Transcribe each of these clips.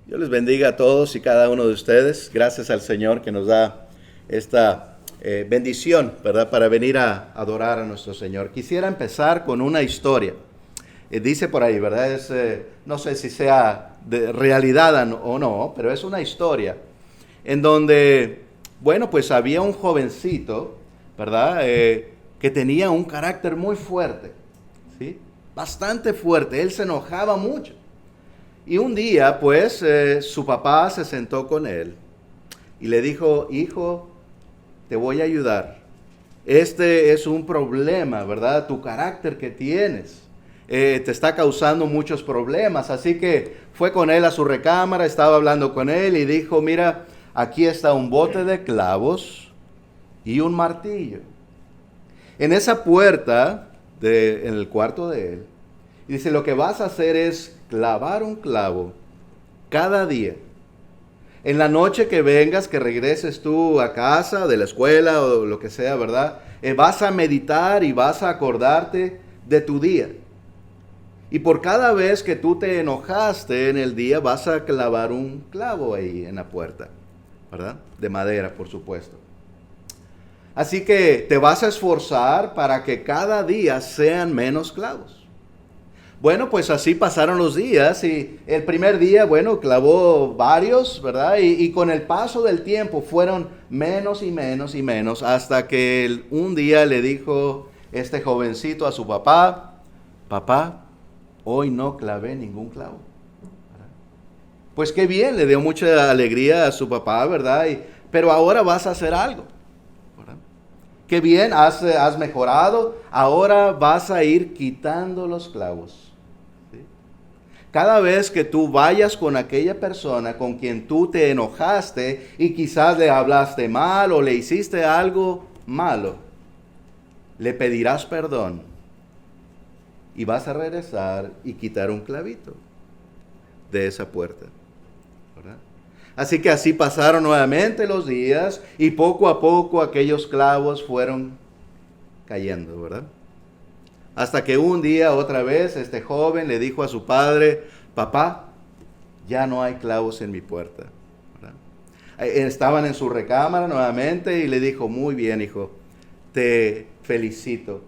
Dios les bendiga a todos y cada uno de ustedes. Gracias al Señor que nos da esta bendición, ¿verdad? Para venir a adorar a nuestro Señor. Quisiera empezar con una historia. Dice por ahí, ¿verdad? No sé si sea de realidad o no, pero es una historia en donde, bueno, pues había un jovencito, ¿verdad? Que tenía un carácter muy fuerte, ¿sí? Bastante fuerte. Él se enojaba mucho. Y un día, pues, su papá se sentó con él y le dijo: hijo, te voy a ayudar. Este es un problema, ¿verdad? Tu carácter que tienes te está causando muchos problemas. Así que fue con él a su recámara, estaba hablando con él y dijo: mira, aquí está un bote de clavos y un martillo. En esa puerta, en el cuarto de él, dice: lo que vas a hacer es clavar un clavo cada día. En la noche que vengas, que regreses tú a casa, de la escuela o lo que sea, ¿verdad? Vas a meditar y vas a acordarte de tu día. Y por cada vez que tú te enojaste en el día, vas a clavar un clavo ahí en la puerta, ¿verdad? De madera, por supuesto. Así que te vas a esforzar para que cada día sean menos clavos. Bueno, pues así pasaron los días y el primer día, bueno, clavó varios, ¿verdad? Y con el paso del tiempo fueron menos y menos y menos hasta que un día le dijo este jovencito a su papá: papá, hoy no clavé ningún clavo. Pues qué bien, le dio mucha alegría a su papá, ¿verdad? Pero ahora vas a hacer algo. Qué bien, has mejorado, ahora vas a ir quitando los clavos. ¿Sí? Cada vez que tú vayas con aquella persona con quien tú te enojaste y quizás le hablaste mal o le hiciste algo malo, le pedirás perdón y vas a regresar y quitar un clavito de esa puerta. ¿Verdad? Así que así pasaron nuevamente los días y poco a poco aquellos clavos fueron cayendo, ¿verdad? Hasta que un día otra vez este joven le dijo a su padre: papá, ya no hay clavos en mi puerta. ¿Verdad? Estaban en su recámara nuevamente y le dijo: muy bien, hijo, te felicito.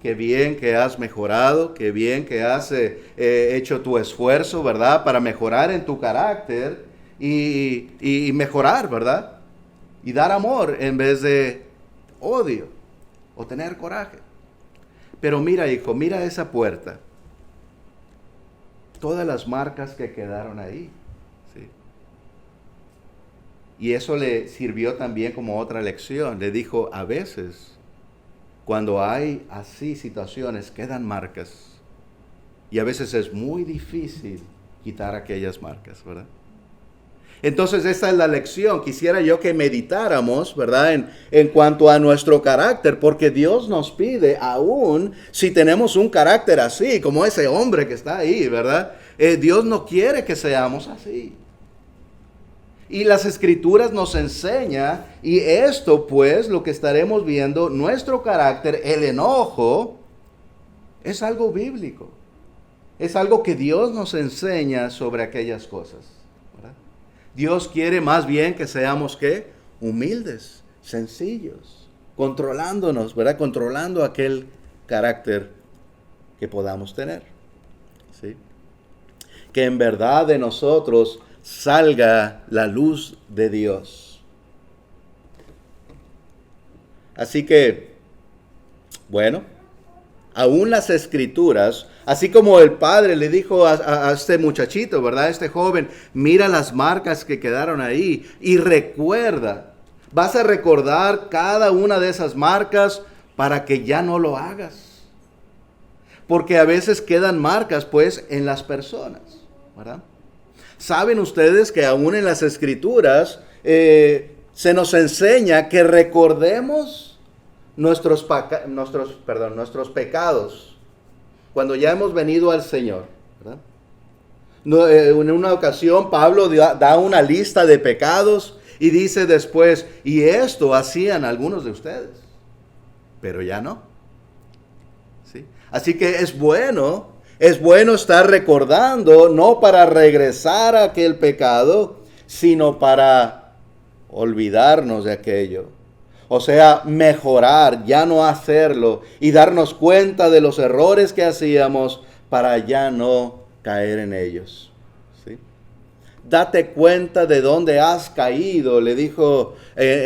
Qué bien que has mejorado, qué bien que has hecho tu esfuerzo, ¿verdad? Para mejorar en tu carácter. Y mejorar, ¿verdad? Y dar amor en vez de odio o tener coraje. Pero mira, hijo, mira esa puerta. Todas las marcas que quedaron ahí. ¿Sí? Y eso le sirvió también como otra lección. Le dijo: a veces, cuando hay así situaciones, quedan marcas. Y a veces es muy difícil quitar aquellas marcas, ¿verdad? Entonces esta es la lección. Quisiera yo que meditáramos, ¿verdad? En cuanto a nuestro carácter, porque Dios nos pide, aún si tenemos un carácter así, como ese hombre que está ahí, ¿verdad? Dios no quiere que seamos así. Y las Escrituras nos enseñan, y esto pues, lo que estaremos viendo, nuestro carácter, el enojo, es algo bíblico. Es algo que Dios nos enseña sobre aquellas cosas. Dios quiere más bien que seamos, ¿qué? Humildes, sencillos, controlándonos, ¿verdad? Controlando aquel carácter que podamos tener. ¿Sí? Que en verdad de nosotros salga la luz de Dios. Así que, bueno, aún las Escrituras, así como el padre le dijo a este muchachito, ¿verdad? A este joven: mira las marcas que quedaron ahí y recuerda, vas a recordar cada una de esas marcas para que ya no lo hagas. Porque a veces quedan marcas, pues, en las personas, ¿verdad? Saben ustedes que aún en las Escrituras se nos enseña que recordemos nuestros pecados cuando ya hemos venido al Señor, ¿verdad? No, en una ocasión Pablo da una lista de pecados y dice después: y esto hacían algunos de ustedes, pero ya no. ¿Sí? Así que es bueno Es bueno estar recordando, no para regresar a aquel pecado, sino para olvidarnos de aquello. O sea, mejorar, ya no hacerlo y darnos cuenta de los errores que hacíamos para ya no caer en ellos. ¿Sí? Date cuenta de dónde has caído, le dijo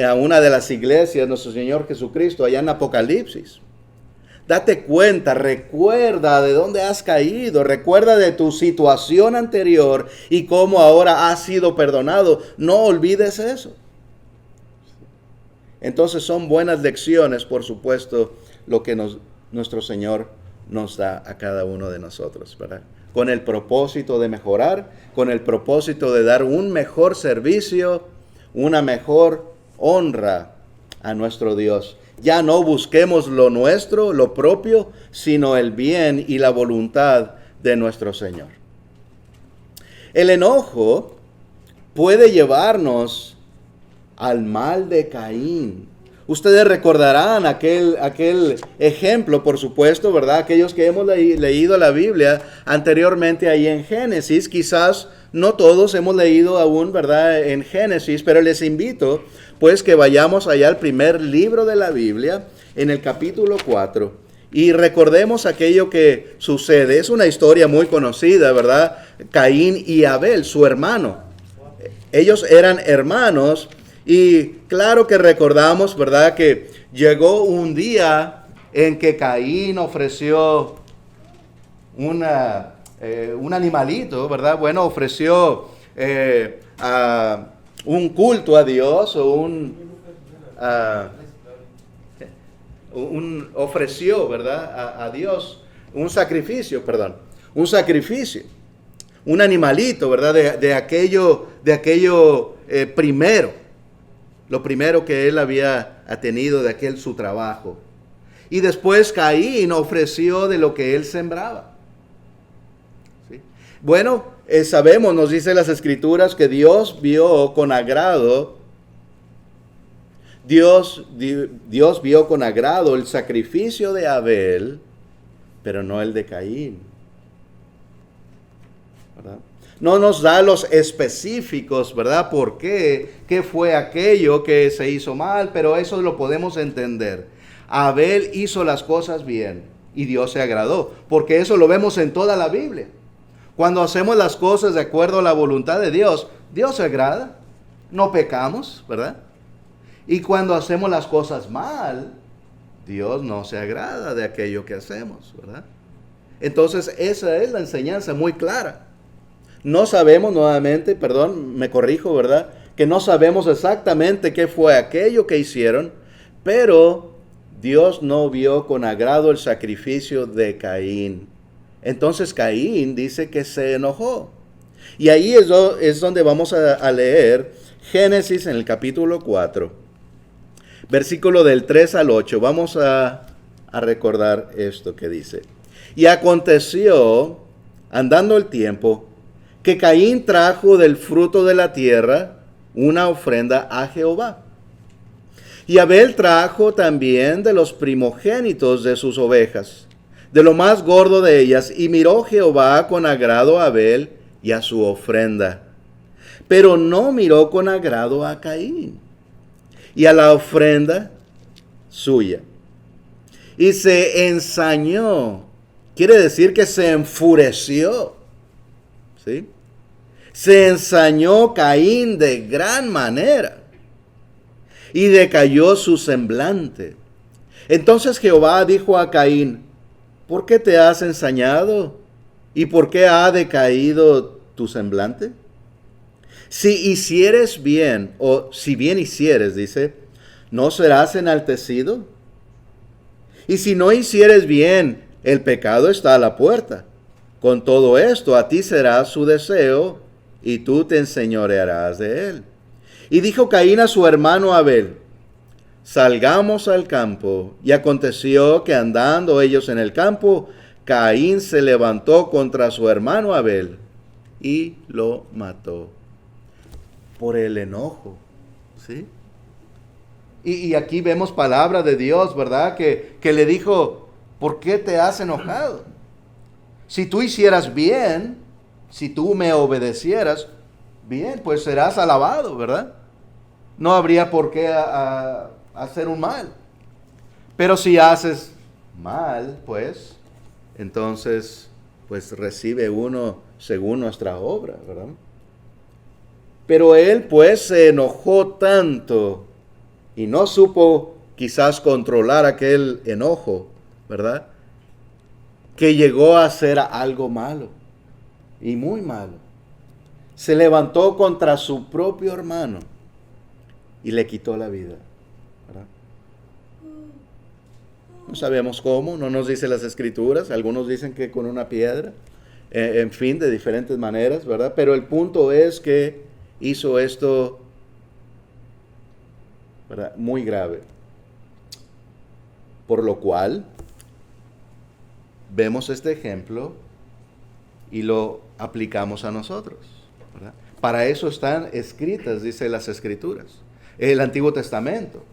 a una de las iglesias nuestro Señor Jesucristo allá en Apocalipsis. Date cuenta, recuerda de dónde has caído, recuerda de tu situación anterior y cómo ahora has sido perdonado. No olvides eso. Entonces son buenas lecciones, por supuesto, lo que nuestro Señor nos da a cada uno de nosotros, ¿verdad? Con el propósito de mejorar, con el propósito de dar un mejor servicio, una mejor honra a nuestro Dios. Ya no busquemos lo nuestro, lo propio, sino el bien y la voluntad de nuestro Señor. El enojo puede llevarnos al mal de Caín. Ustedes recordarán aquel ejemplo, por supuesto, ¿verdad? Aquellos que hemos leído la Biblia anteriormente ahí en Génesis, quizás no todos hemos leído aún, ¿verdad? En Génesis, pero les invito, pues, que vayamos allá al primer libro de la Biblia, en el capítulo 4, y recordemos aquello que sucede. Es una historia muy conocida, ¿verdad? Caín y Abel, su hermano. Ellos eran hermanos. Y claro que recordamos, ¿verdad?, que llegó un día en que Caín ofreció un animalito, ¿verdad? Bueno, ofreció un culto a Dios o ofreció, ¿verdad?, a Dios un sacrificio, un animalito, ¿verdad?, de aquello primero. Lo primero que él había tenido de aquel su trabajo. Y después Caín ofreció de lo que él sembraba. ¿Sí? Bueno, sabemos, nos dice las Escrituras, que Dios vio con agrado, Dios vio con agrado el sacrificio de Abel, pero no el de Caín. ¿Verdad? No nos da los específicos, ¿verdad? ¿Por qué? ¿Qué fue aquello que se hizo mal? Pero eso lo podemos entender. Abel hizo las cosas bien y Dios se agradó, porque eso lo vemos en toda la Biblia. Cuando hacemos las cosas de acuerdo a la voluntad de Dios, Dios se agrada, no pecamos, ¿verdad? Y cuando hacemos las cosas mal, Dios no se agrada de aquello que hacemos, ¿verdad? Entonces esa es la enseñanza muy clara. No sabemos, nuevamente, me corrijo, ¿verdad?, que no sabemos exactamente qué fue aquello que hicieron, pero Dios no vio con agrado el sacrificio de Caín. Entonces Caín dice que se enojó. Y ahí es donde vamos a leer Génesis en el capítulo 4, versículo del 3 al 8. Vamos a recordar esto que dice. Y aconteció, andando el tiempo, que Caín trajo del fruto de la tierra una ofrenda a Jehová. Y Abel trajo también de los primogénitos de sus ovejas, de lo más gordo de ellas, y miró Jehová con agrado a Abel y a su ofrenda. Pero no miró con agrado a Caín y a la ofrenda suya. Y se ensañó, quiere decir que se enfureció, ¿sí? Se ensañó Caín de gran manera y decayó su semblante. Entonces Jehová dijo a Caín: ¿por qué te has ensañado? ¿Y por qué ha decaído tu semblante? Si hicieres bien, o si bien hicieres, dice, ¿no serás enaltecido? Y si no hicieres bien, el pecado está a la puerta. Con todo esto, a ti será su deseo, y tú te enseñorearás de él. Y dijo Caín a su hermano Abel: salgamos al campo. Y aconteció que andando ellos en el campo, Caín se levantó contra su hermano Abel y lo mató. Por el enojo, ¿sí? Y aquí vemos palabra de Dios, ¿verdad? Que le dijo: ¿por qué te has enojado? Si tú hicieras bien, si tú me obedecieras, bien, pues serás alabado, ¿verdad? No habría por qué hacer un mal. Pero si haces mal, pues, entonces, pues recibe uno según nuestra obra, ¿verdad? Pero él, pues, se enojó tanto y no supo quizás controlar aquel enojo, ¿verdad? Que llegó a hacer algo malo, y muy malo. Se levantó contra su propio hermano y le quitó la vida, ¿verdad? No sabemos cómo, no nos dice las escrituras, algunos dicen que con una piedra, en fin, de diferentes maneras, ¿verdad? Pero el punto es que hizo esto, ¿verdad?, muy grave. Por lo cual, vemos este ejemplo y lo aplicamos a nosotros, ¿verdad? Para eso están escritas, dice las escrituras, el Antiguo Testamento,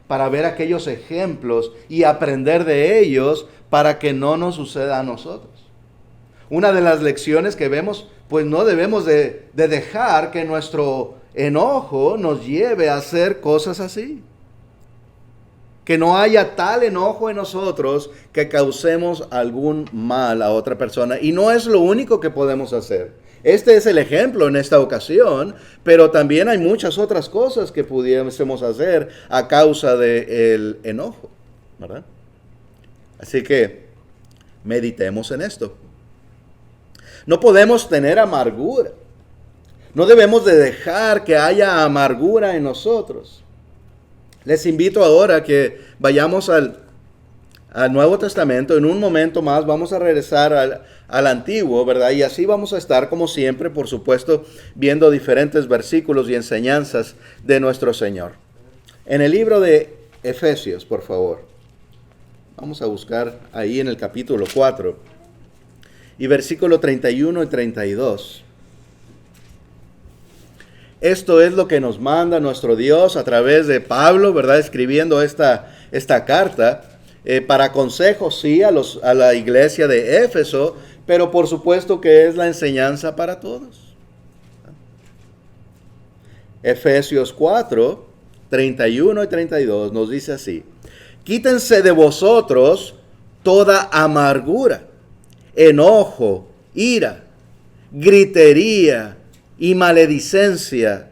para ver aquellos ejemplos y aprender de ellos para que no nos suceda a nosotros. Una de las lecciones que vemos, pues no debemos de dejar que nuestro enojo nos lleve a hacer cosas así. Que no haya tal enojo en nosotros que causemos algún mal a otra persona. Y no es lo único que podemos hacer. Este es el ejemplo en esta ocasión, pero también hay muchas otras cosas que pudiésemos hacer a causa del enojo, ¿verdad? Así que meditemos en esto. No podemos tener amargura. No debemos de dejar que haya amargura en nosotros. Les invito ahora a que vayamos al Nuevo Testamento. En un momento más vamos a regresar al Antiguo, ¿verdad? Y así vamos a estar, como siempre, por supuesto, viendo diferentes versículos y enseñanzas de nuestro Señor. En el libro de Efesios, por favor. Vamos a buscar ahí en el capítulo 4 y versículo 31 y 32. Esto es lo que nos manda nuestro Dios a través de Pablo, ¿verdad? Escribiendo esta carta para consejo, sí, a la iglesia de Éfeso, pero por supuesto que es la enseñanza para todos. Efesios 4, 31 y 32 nos dice así: quítense de vosotros toda amargura, enojo, ira, gritería y maledicencia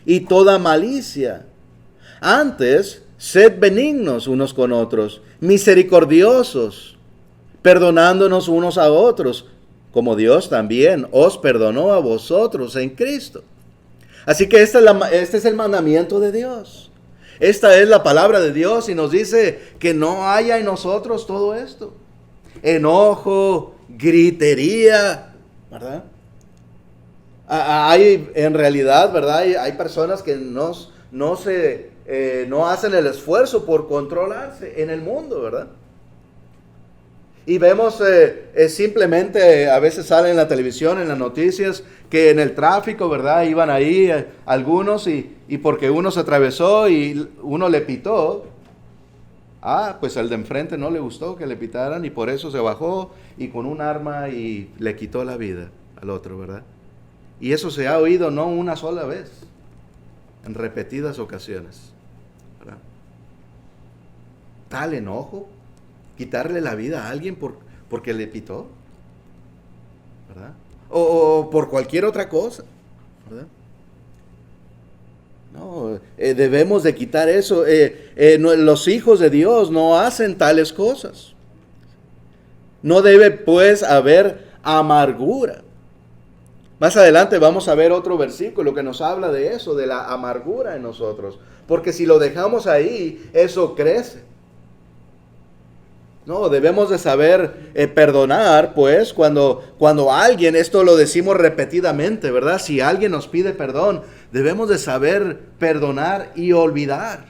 y toda malicia. Antes, sed benignos unos con otros, misericordiosos, perdonándonos unos a otros, como Dios también os perdonó a vosotros en Cristo. Así que este es el mandamiento de Dios. Esta es la palabra de Dios y nos dice que no haya en nosotros todo esto. Enojo, gritería, ¿verdad? Hay en realidad, ¿verdad? Hay personas que no hacen el esfuerzo por controlarse en el mundo, ¿verdad? Y vemos simplemente, a veces sale en la televisión, en las noticias, que en el tráfico, ¿verdad? Iban ahí algunos y porque uno se atravesó y uno le pitó, pues al de enfrente no le gustó que le pitaran y por eso se bajó y con un arma y le quitó la vida al otro, ¿verdad? Y eso se ha oído no una sola vez, en repetidas ocasiones, ¿verdad? Tal enojo, quitarle la vida a alguien porque le pitó, ¿verdad? O por cualquier otra cosa, ¿verdad? No, debemos de quitar eso. Los hijos de Dios no hacen tales cosas. No debe pues haber amargura. Más adelante vamos a ver otro versículo que nos habla de eso, de la amargura en nosotros. Porque si lo dejamos ahí, eso crece. No, debemos de saber perdonar, pues, cuando alguien, esto lo decimos repetidamente, ¿verdad? Si alguien nos pide perdón, debemos de saber perdonar y olvidar.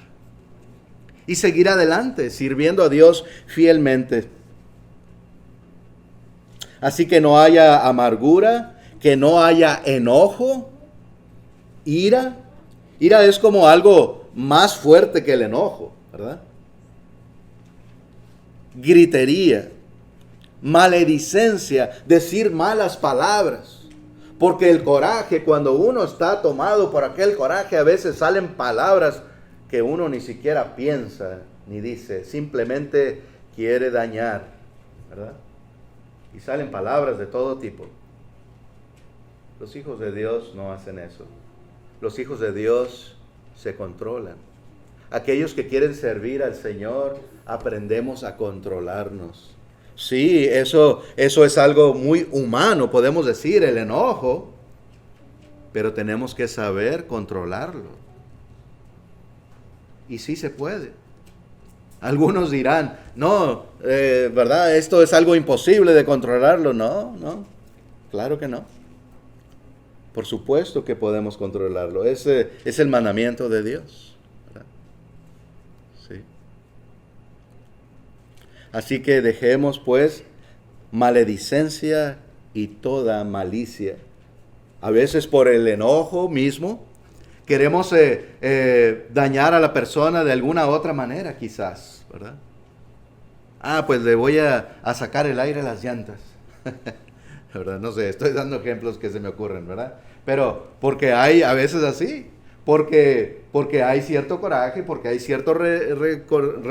Y seguir adelante, sirviendo a Dios fielmente. Así que no haya amargura, que no haya enojo, ira. Ira es como algo más fuerte que el enojo, ¿verdad? Gritería, maledicencia, decir malas palabras. Porque el coraje, cuando uno está tomado por aquel coraje, a veces salen palabras que uno ni siquiera piensa ni dice, simplemente quiere dañar, ¿verdad? Y salen palabras de todo tipo. Los hijos de Dios no hacen eso. Los hijos de Dios se controlan. Aquellos que quieren servir al Señor, aprendemos a controlarnos. Sí, eso es algo muy humano, podemos decir, el enojo, pero tenemos que saber controlarlo. Y sí se puede. Algunos dirán, no, ¿verdad? Esto es algo imposible de controlarlo. No, claro que no. Por supuesto que podemos controlarlo. Ese es el mandamiento de Dios, ¿verdad? Sí. Así que dejemos pues maledicencia y toda malicia. A veces por el enojo mismo queremos dañar a la persona de alguna otra manera quizás, ¿verdad? Pues le voy a sacar el aire a las llantas. ¿Verdad? No sé, estoy dando ejemplos que se me ocurren, ¿verdad? Pero porque hay a veces así, porque hay cierto coraje, porque hay cierto rencor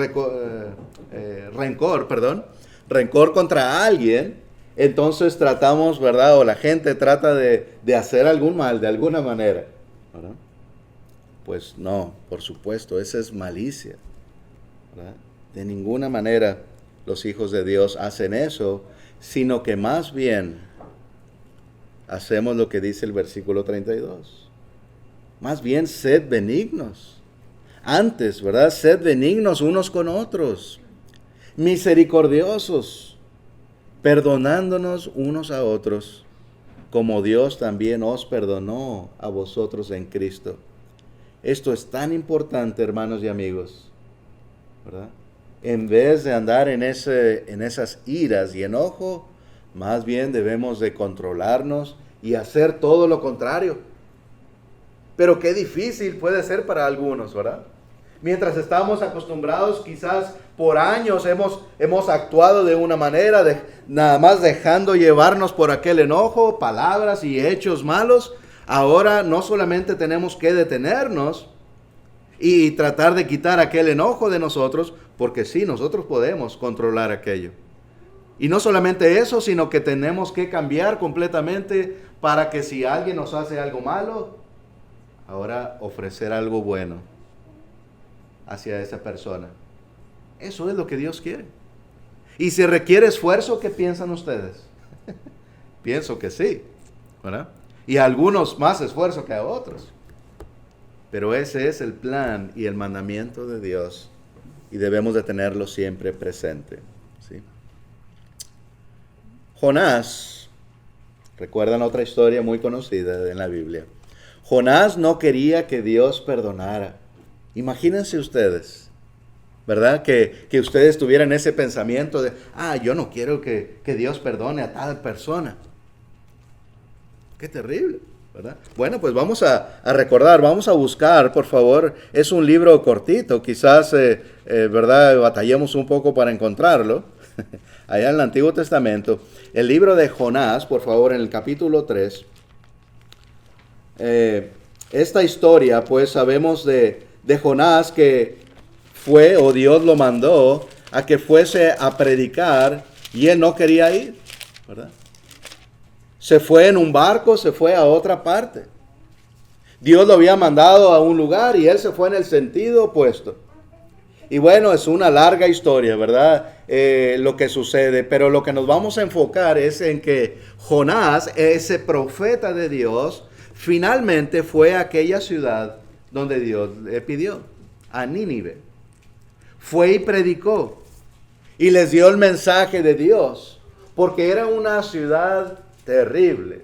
contra alguien, entonces tratamos, ¿verdad? O la gente trata de hacer algún mal de alguna manera, ¿verdad? Pues no, por supuesto, esa es malicia, ¿verdad? De ninguna manera los hijos de Dios hacen eso, sino que más bien hacemos lo que dice el versículo 32. Más bien, sed benignos. Antes, ¿verdad? Sed benignos unos con otros, misericordiosos, perdonándonos unos a otros, como Dios también os perdonó a vosotros en Cristo. Esto es tan importante, hermanos y amigos, ¿verdad? En vez de andar en esas iras y enojo, más bien debemos de controlarnos y hacer todo lo contrario. Pero qué difícil puede ser para algunos, ¿verdad? Mientras estamos acostumbrados, quizás por años hemos actuado de una manera, nada más dejando llevarnos por aquel enojo, palabras y hechos malos. Ahora no solamente tenemos que detenernos y tratar de quitar aquel enojo de nosotros, porque sí, nosotros podemos controlar aquello. Y no solamente eso, sino que tenemos que cambiar completamente para que si alguien nos hace algo malo, ahora ofrecer algo bueno hacia esa persona. Eso es lo que Dios quiere. ¿Y si requiere esfuerzo, qué piensan ustedes? Pienso que sí, ¿verdad? Y a algunos más esfuerzo que a otros. Pero ese es el plan y el mandamiento de Dios y debemos de tenerlo siempre presente, ¿sí? Jonás, recuerdan otra historia muy conocida en la Biblia. Jonás no quería que Dios perdonara. Imagínense ustedes, ¿verdad? Que ustedes tuvieran ese pensamiento de, yo no quiero que Dios perdone a tal persona. Qué terrible, ¿verdad? Bueno, pues vamos a recordar, vamos a buscar, por favor. Es un libro cortito, quizás, ¿verdad? Batallemos un poco para encontrarlo. Allá en el Antiguo Testamento, el libro de Jonás, por favor, en el capítulo 3. Esta historia, pues sabemos de Jonás que fue, o Dios lo mandó, a que fuese a predicar y él no quería ir, ¿verdad? Se fue en un barco, se fue a otra parte. Dios lo había mandado a un lugar y él se fue en el sentido opuesto. Y bueno, es una larga historia, ¿verdad? Lo que sucede, pero lo que nos vamos a enfocar es en que Jonás, ese profeta de Dios, finalmente fue a aquella ciudad donde Dios le pidió, a Nínive. Fue y predicó y les dio el mensaje de Dios, porque era una ciudad terrible.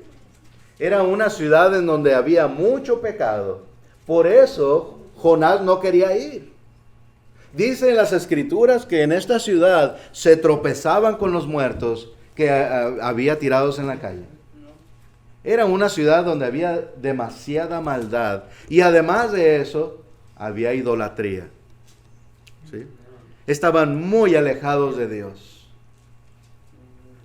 Era una ciudad en donde había mucho pecado. Por eso Jonás no quería ir. Dice en las Escrituras que en esta ciudad se tropezaban con los muertos que había tirados en la calle. Era una ciudad donde había demasiada maldad. Y además de eso, había idolatría. ¿Sí? Estaban muy alejados de Dios.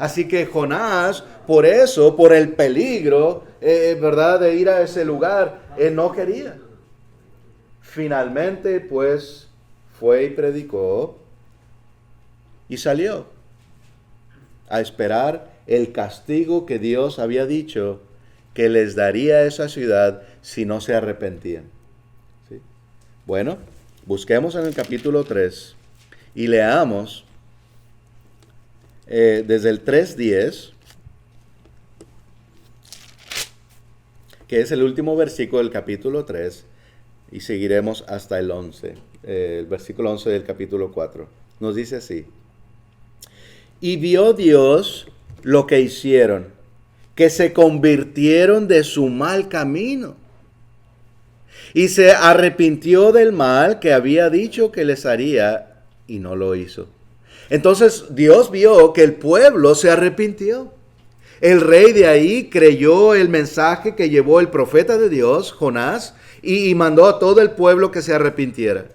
Así que Jonás, por eso, por el peligro, ¿verdad?, de ir a ese lugar, él no quería. Finalmente, pues, fue y predicó y salió a esperar el castigo que Dios había dicho que les daría a esa ciudad si no se arrepentían. ¿Sí? Bueno, busquemos en el capítulo 3 y leamos desde el 3:10, que es el último versículo del capítulo 3, y seguiremos hasta el 11, el versículo 11 del capítulo 4. Nos dice así: y vio Dios lo que hicieron, que se convirtieron de su mal camino, y se arrepintió del mal que había dicho que les haría, y no lo hizo. Entonces Dios vio que el pueblo se arrepintió. El rey de ahí creyó el mensaje que llevó el profeta de Dios, Jonás, y mandó a todo el pueblo que se arrepintiera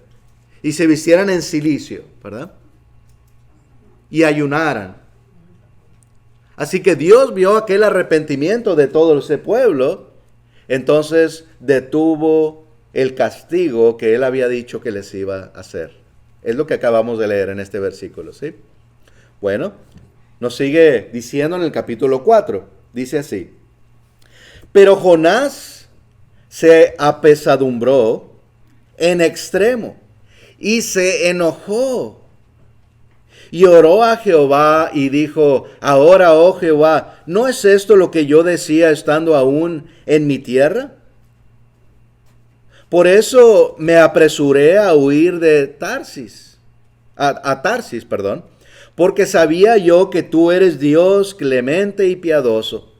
y se vistieran en cilicio, ¿verdad? Y ayunaran. Así que Dios vio aquel arrepentimiento de todo ese pueblo, entonces detuvo el castigo que él había dicho que les iba a hacer. Es lo que acabamos de leer en este versículo, ¿sí? Bueno, nos sigue diciendo en el capítulo 4, dice así: pero Jonás se apesadumbró en extremo y se enojó y oró a Jehová y dijo: ahora, oh Jehová, ¿no es esto lo que yo decía estando aún en mi tierra? Por eso me apresuré a huir de Tarsis, a Tarsis, perdón, porque sabía yo que tú eres Dios clemente y piadoso,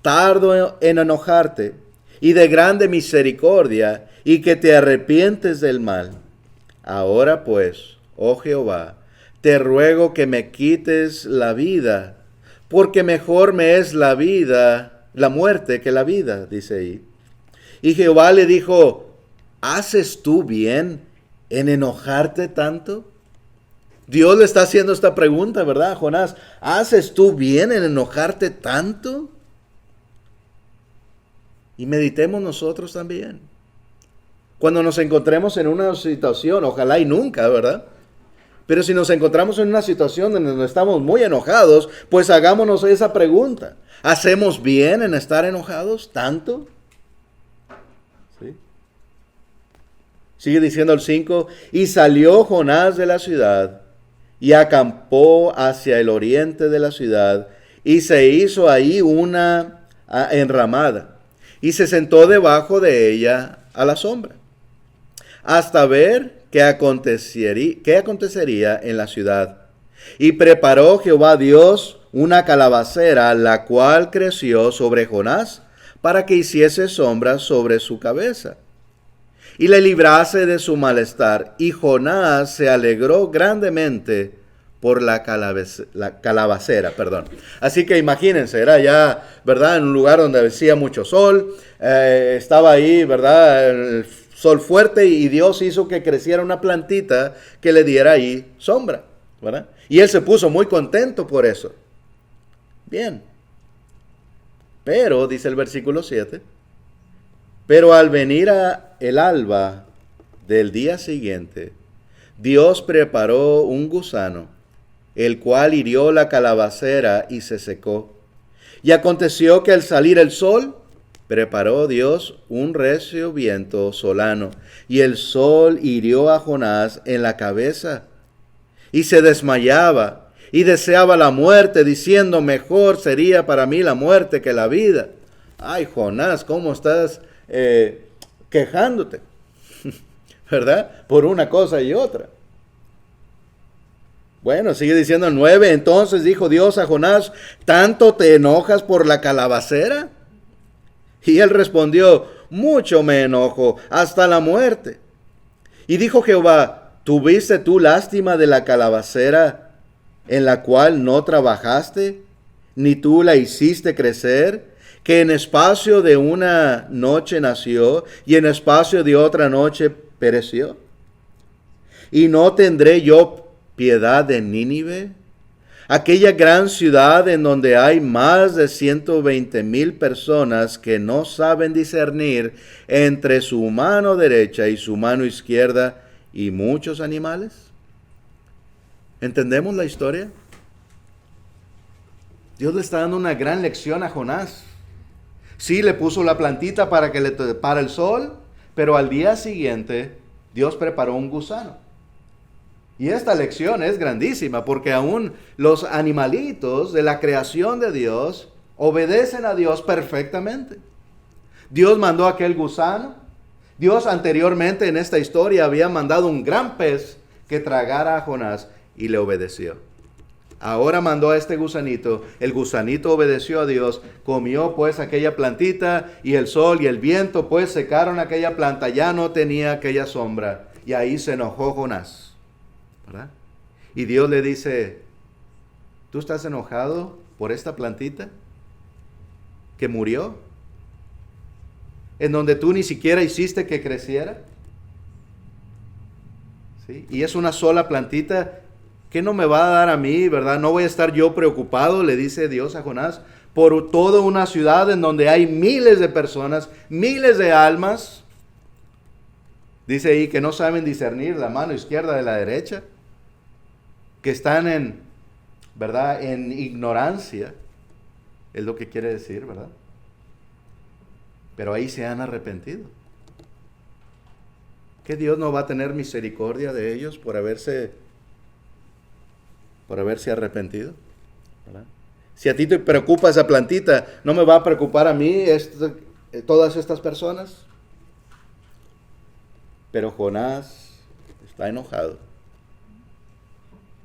tardo en enojarte y de grande misericordia, y que te arrepientes del mal. Ahora pues, oh Jehová, te ruego que me quites la vida, porque mejor me es la vida, la muerte que la vida, dice ahí. Y Jehová le dijo: ¿haces tú bien en enojarte tanto? Dios le está haciendo esta pregunta, ¿verdad, Jonás? ¿Haces tú bien en enojarte tanto? Y meditemos nosotros también. Cuando nos encontremos en una situación, ojalá y nunca, ¿verdad? Pero si nos encontramos en una situación donde estamos muy enojados, pues hagámonos esa pregunta. ¿Hacemos bien en estar enojados tanto? ¿Sí? Sigue diciendo el 5, y salió Jonás de la ciudad y acampó hacia el oriente de la ciudad y se hizo ahí una enramada y se sentó debajo de ella a la sombra hasta ver qué acontecería en la ciudad. Y preparó Jehová Dios una calabacera, la cual creció sobre Jonás para que hiciese sombra sobre su cabeza y le librase de su malestar. Y Jonás se alegró grandemente por la calabacera. Así que imagínense, era ya, ¿verdad?, en un lugar donde hacía mucho sol, estaba ahí, ¿verdad?, el sol fuerte, y Dios hizo que creciera una plantita que le diera ahí sombra, ¿verdad? Y él se puso muy contento por eso. Bien. Pero, dice el versículo 7, pero al venir el alba del día siguiente, Dios preparó un gusano, el cual hirió la calabacera y se secó. Y aconteció que al salir el sol, preparó Dios un recio viento solano, y el sol hirió a Jonás en la cabeza, y se desmayaba, y deseaba la muerte, diciendo: mejor sería para mí la muerte que la vida. Ay, Jonás, ¿cómo estás quejándote? ¿Verdad? Por una cosa y otra. Bueno, sigue diciendo el 9, entonces dijo Dios a Jonás: ¿tanto te enojas por la calabacera? Y él respondió: mucho me enojo, hasta la muerte. Y dijo Jehová: ¿tuviste tú lástima de la calabacera en la cual no trabajaste, ni tú la hiciste crecer, que en espacio de una noche nació y en espacio de otra noche pereció? ¿Y no tendré yo piedad de Nínive, Aquella gran ciudad en donde hay más de 120,000 personas que no saben discernir entre su mano derecha y su mano izquierda y muchos animales. ¿Entendemos la historia? Dios le está dando una gran lección a Jonás. Sí, le puso la plantita para que le tapara el sol, pero al día siguiente Dios preparó un gusano. Y esta lección es grandísima porque aún los animalitos de la creación de Dios obedecen a Dios perfectamente. Dios mandó aquel gusano. Dios anteriormente en esta historia había mandado un gran pez que tragara a Jonás y le obedeció. Ahora mandó a este gusanito. El gusanito obedeció a Dios, comió pues aquella plantita y el sol y el viento pues secaron aquella planta. Ya no tenía aquella sombra y ahí se enojó Jonás. ¿Verdad? Y Dios le dice, ¿tú estás enojado por esta plantita que murió? En donde tú ni siquiera hiciste que creciera. ¿Sí? Y es una sola plantita. ¿Qué no me va a dar a mí, verdad? No voy a estar yo preocupado, le dice Dios a Jonás, por toda una ciudad en donde hay miles de personas, miles de almas. Dice ahí que no saben discernir la mano izquierda de la derecha, que están ¿verdad? En ignorancia, es lo que quiere decir, ¿verdad? Pero ahí se han arrepentido. ¿Que Dios no va a tener misericordia de ellos por haberse arrepentido? ¿Verdad? Si a ti te preocupa esa plantita, ¿no me va a preocupar a mí todas estas personas? Pero Jonás está enojado.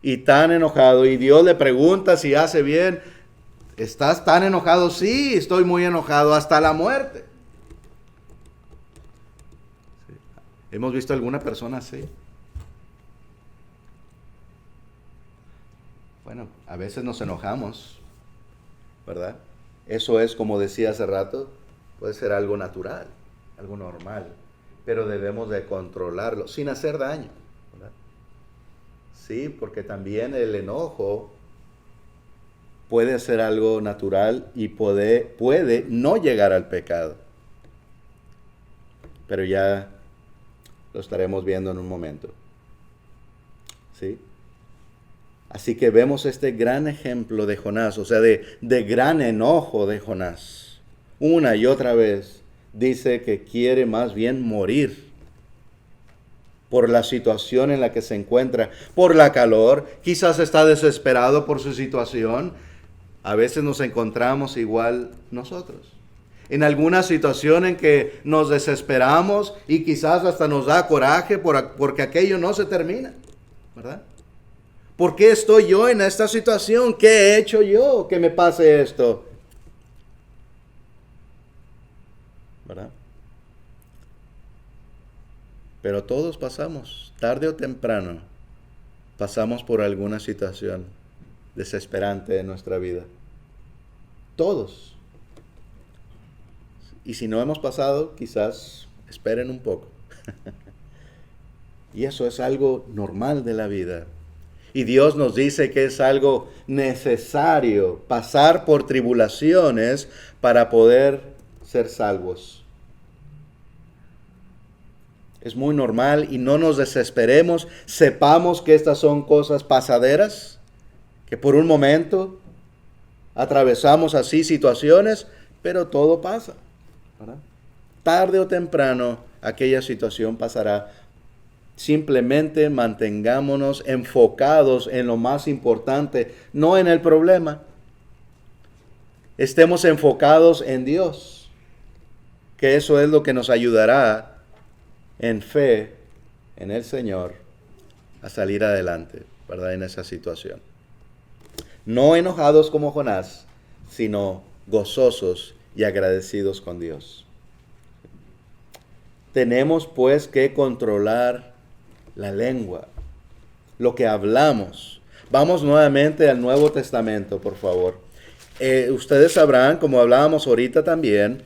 Y tan enojado. Y Dios le pregunta si hace bien. ¿Estás tan enojado? Sí, estoy muy enojado hasta la muerte. Sí. ¿Hemos visto alguna persona así? Bueno, a veces nos enojamos, ¿verdad? Eso es, como decía hace rato, puede ser algo natural, algo normal. Pero debemos de controlarlo sin hacer daño. Sí, porque también el enojo puede ser algo natural y puede no llegar al pecado. Pero ya lo estaremos viendo en un momento. ¿Sí? Así que vemos este gran ejemplo de Jonás, o sea, de gran enojo de Jonás. Una y otra vez dice que quiere más bien morir por la situación en la que se encuentra, por la calor, quizás está desesperado por su situación. A veces nos encontramos igual nosotros. En alguna situación en que nos desesperamos y quizás hasta nos da coraje porque aquello no se termina, ¿verdad? ¿Por qué estoy yo en esta situación? ¿Qué he hecho yo que me pase esto? ¿Verdad? Pero todos pasamos, tarde o temprano, pasamos por alguna situación desesperante en nuestra vida. Todos. Y si no hemos pasado, quizás esperen un poco. Y eso es algo normal de la vida. Y Dios nos dice que es algo necesario pasar por tribulaciones para poder ser salvos. Es muy normal y no nos desesperemos. Sepamos que estas son cosas pasaderas, que por un momento atravesamos así situaciones, pero todo pasa, ¿verdad? Tarde o temprano aquella situación pasará. Simplemente mantengámonos enfocados en lo más importante, no en el problema. Estemos enfocados en Dios, que eso es lo que nos ayudará en fe en el Señor a salir adelante, ¿verdad? En esa situación. No enojados como Jonás, sino gozosos y agradecidos con Dios. Tenemos pues que controlar la lengua, lo que hablamos. Vamos nuevamente al Nuevo Testamento, por favor. Ustedes sabrán, como hablábamos ahorita también,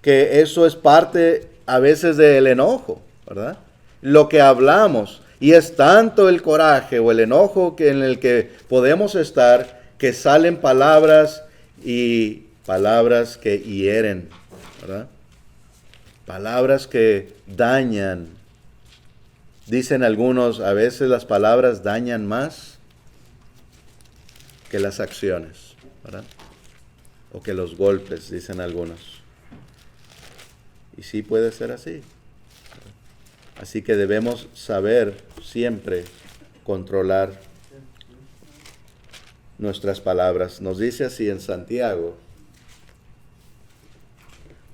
que eso es parte a veces del enojo, ¿verdad? Lo que hablamos, y es tanto el coraje o el enojo en el que podemos estar, que salen palabras y palabras que hieren, ¿verdad? Palabras que dañan. Dicen algunos, a veces las palabras dañan más que las acciones, ¿verdad? O que los golpes, dicen algunos. Y sí puede ser así. Así que debemos saber siempre controlar nuestras palabras. Nos dice así en Santiago,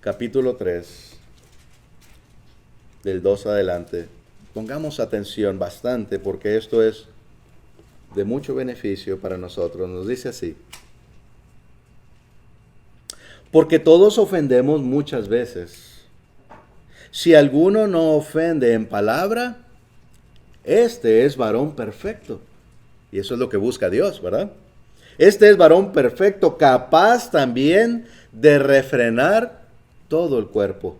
capítulo 3, del 2 adelante. Pongamos atención bastante porque esto es de mucho beneficio para nosotros. Nos dice así: porque todos ofendemos muchas veces. Si alguno no ofende en palabra, este es varón perfecto. Y eso es lo que busca Dios, ¿verdad? Este es varón perfecto, capaz también de refrenar todo el cuerpo.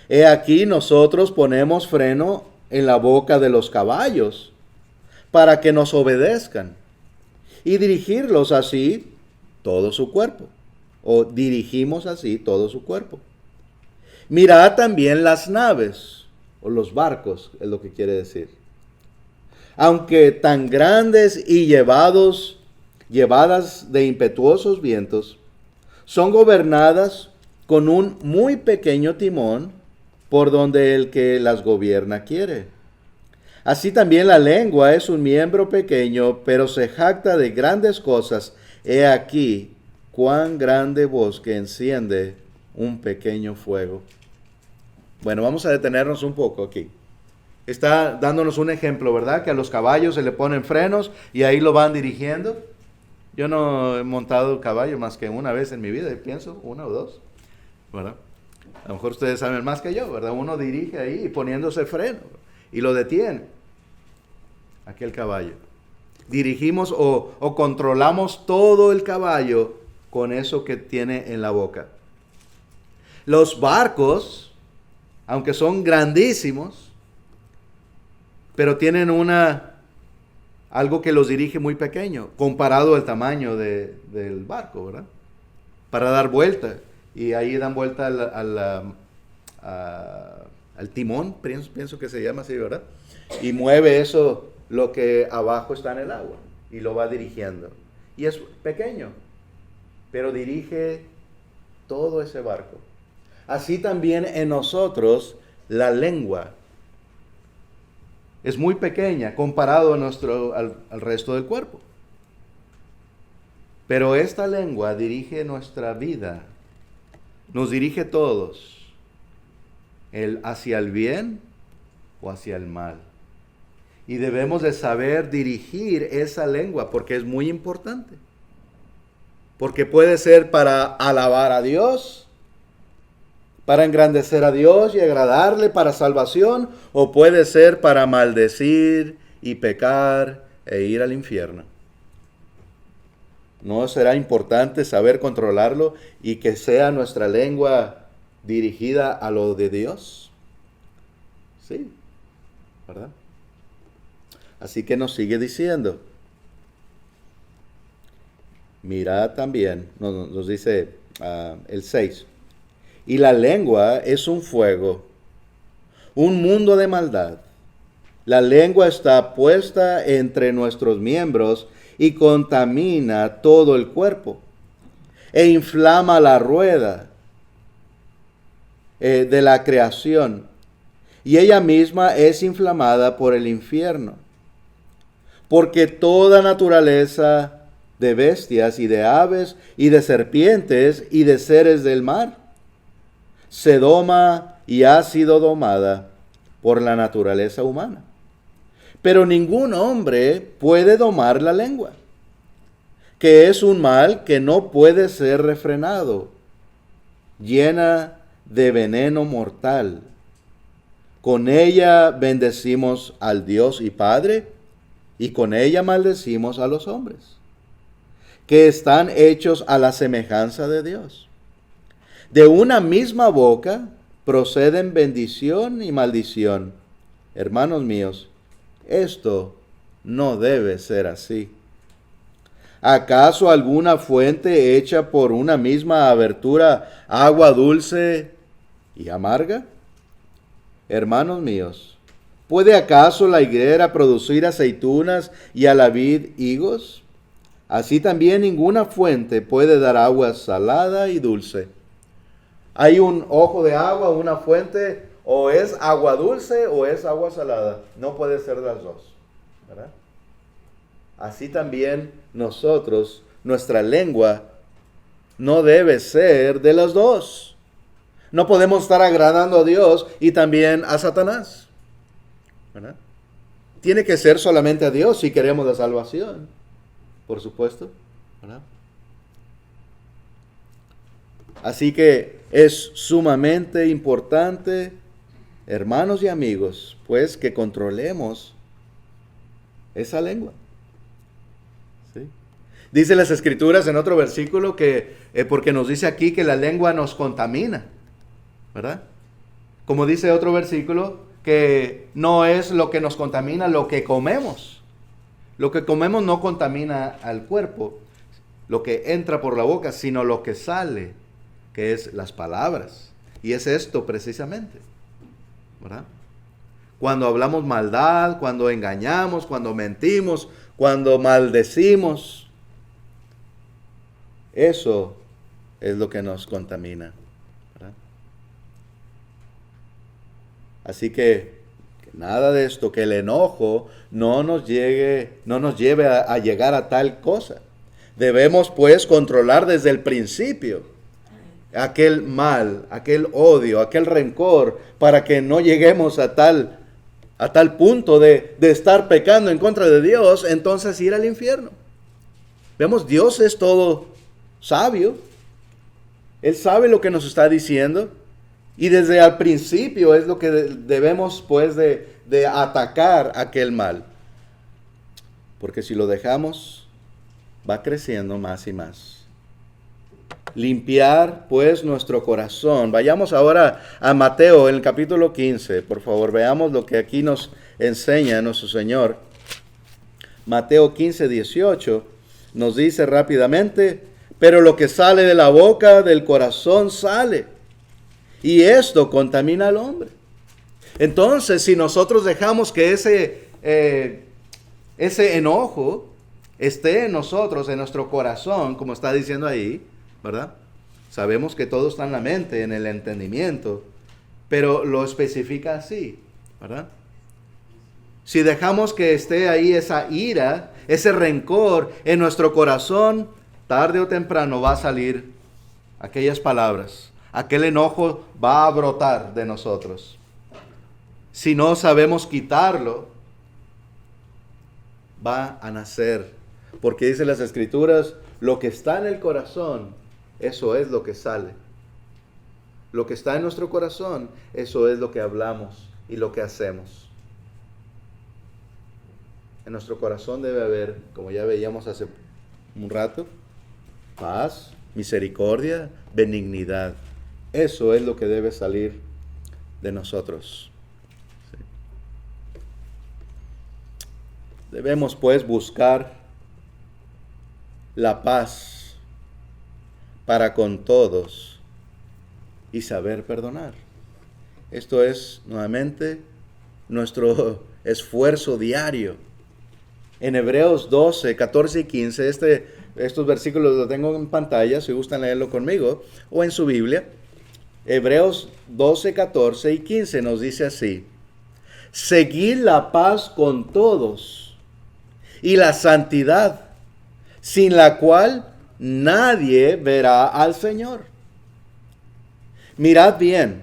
He aquí nosotros ponemos freno en la boca de los caballos para que nos obedezcan y dirigirlos así todo su cuerpo. O dirigimos así todo su cuerpo. Mirad también las naves o los barcos, es lo que quiere decir. Aunque tan grandes y llevadas de impetuosos vientos, son gobernadas con un muy pequeño timón por donde el que las gobierna quiere. Así también la lengua es un miembro pequeño, pero se jacta de grandes cosas. He aquí cuán grande bosque enciende un pequeño fuego. Bueno, vamos a detenernos un poco aquí. Está dándonos un ejemplo, ¿verdad? Que a los caballos se le ponen frenos y ahí lo van dirigiendo. Yo no he montado caballo más que una vez en mi vida, pienso, una o dos, ¿verdad? A lo mejor ustedes saben más que yo, ¿verdad? Uno dirige ahí poniéndose freno y lo detiene. Aquel caballo. Dirigimos o controlamos todo el caballo con eso que tiene en la boca. Los barcos, aunque son grandísimos, pero tienen algo que los dirige muy pequeño, comparado al tamaño del barco, ¿verdad? Para dar vuelta. Y ahí dan vuelta al timón, pienso que se llama así, ¿verdad? Y mueve eso, lo que abajo está en el agua, y lo va dirigiendo. Y es pequeño, pero dirige todo ese barco. Así también en nosotros la lengua es muy pequeña comparado al resto del cuerpo. Pero esta lengua dirige nuestra vida, nos dirige todos, hacia el bien o hacia el mal. Y debemos de saber dirigir esa lengua porque es muy importante. Porque puede ser para alabar a Dios, para engrandecer a Dios y agradarle para salvación, o puede ser para maldecir y pecar e ir al infierno. ¿No será importante saber controlarlo y que sea nuestra lengua dirigida a lo de Dios? Sí, ¿verdad? Así que nos sigue diciendo. Mirad también, nos dice el 6. Y la lengua es un fuego, un mundo de maldad. La lengua está puesta entre nuestros miembros y contamina todo el cuerpo e inflama la rueda de la creación, y ella misma es inflamada por el infierno. Porque toda naturaleza de bestias y de aves y de serpientes y de seres del mar se doma y ha sido domada por la naturaleza humana. Pero ningún hombre puede domar la lengua, que es un mal que no puede ser refrenado, llena de veneno mortal. Con ella bendecimos al Dios y Padre, y con ella maldecimos a los hombres, que están hechos a la semejanza de Dios. De una misma boca proceden bendición y maldición. Hermanos míos, esto No debe ser así. ¿Acaso alguna fuente hecha por una misma abertura agua dulce y amarga? Hermanos míos, ¿puede acaso la higuera producir aceitunas y a la vid higos? Así también ninguna fuente puede dar agua salada y dulce. Hay un ojo de agua, una fuente, o es agua dulce o es agua salada. No puede ser las dos, ¿verdad? Así también nosotros, nuestra lengua, no debe ser de las dos. No podemos estar agradando a Dios y también a Satanás, ¿verdad? Tiene que ser solamente a Dios si queremos la salvación, por supuesto, ¿verdad? Así que es sumamente importante, hermanos y amigos, pues que controlemos esa lengua. ¿Sí? Dice las Escrituras en otro versículo que, porque nos dice aquí que la lengua nos contamina, ¿verdad? Como dice otro versículo, que no es lo que nos contamina lo que comemos. Lo que comemos no contamina al cuerpo, lo que entra por la boca, sino lo que sale, que es las palabras. Y es esto precisamente, ¿verdad? Cuando hablamos maldad, cuando engañamos, cuando mentimos, cuando maldecimos, eso es lo que nos contamina, ¿verdad? Así que nada de esto, que el enojo no nos lleve a llegar a tal cosa. Debemos pues controlar desde el principio aquel mal, aquel odio, aquel rencor, para que no lleguemos a tal punto de estar pecando en contra de Dios, entonces ir al infierno. Vemos, Dios es todo sabio. Él sabe lo que nos está diciendo. Y desde el principio es lo que debemos pues de atacar aquel mal. Porque si lo dejamos, va creciendo más y más. Limpiar pues nuestro corazón. Vayamos ahora a Mateo en el capítulo 15. Por favor, veamos lo que aquí nos enseña nuestro Señor. Mateo 15, 18 nos dice rápidamente: pero lo que sale de la boca, del corazón sale. Y esto contamina al hombre. Entonces, si nosotros dejamos que ese enojo esté en nosotros, en nuestro corazón, como está diciendo ahí, ¿verdad? Sabemos que todo está en la mente, en el entendimiento, pero lo especifica así, ¿verdad? Si dejamos que esté ahí esa ira, ese rencor en nuestro corazón, tarde o temprano va a salir aquellas palabras. Aquel enojo va a brotar de nosotros. Si no sabemos quitarlo, va a nacer. Porque dice las Escrituras, lo que está en el corazón, eso es lo que sale. Lo que está en nuestro corazón, eso es lo que hablamos y lo que hacemos. En nuestro corazón debe haber, como ya veíamos hace un rato, paz, misericordia, benignidad. Eso es lo que debe salir de nosotros. Sí. Debemos pues buscar la paz para con todos y saber perdonar. Esto es nuevamente nuestro esfuerzo diario. En Hebreos 12, 14 y 15, estos versículos los tengo en pantalla, si gustan leerlo conmigo, o en su Biblia. Hebreos 12, 14 y 15 nos dice así: seguid la paz con todos y la santidad, sin la cual nadie verá al Señor. Mirad bien,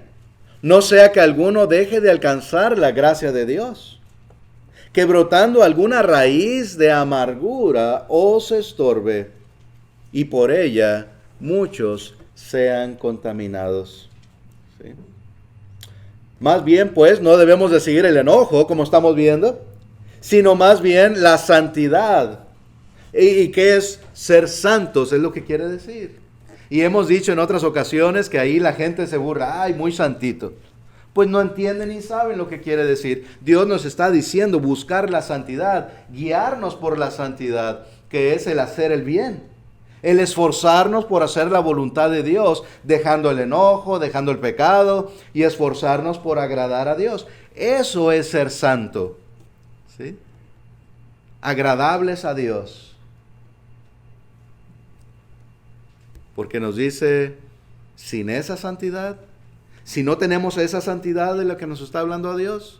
no sea que alguno deje de alcanzar la gracia de Dios, que brotando alguna raíz de amargura os estorbe, y por ella muchos sean contaminados. ¿Sí? Más bien, pues, no debemos de seguir el enojo, como estamos viendo, sino más bien la santidad. ¿Y qué es ser santos? Es lo que quiere decir. Y hemos dicho en otras ocasiones que ahí la gente se burla, ¡ay, muy santito! pues no entienden ni saben lo que quiere decir. Dios nos está diciendo buscar la santidad, guiarnos por la santidad, que es el hacer el bien, el esforzarnos por hacer la voluntad de Dios, dejando el enojo, dejando el pecado y esforzarnos por agradar a Dios. Eso es ser santo, ¿sí? Agradables a Dios. Porque nos dice, sin esa santidad, si no tenemos esa santidad de la que nos está hablando a Dios,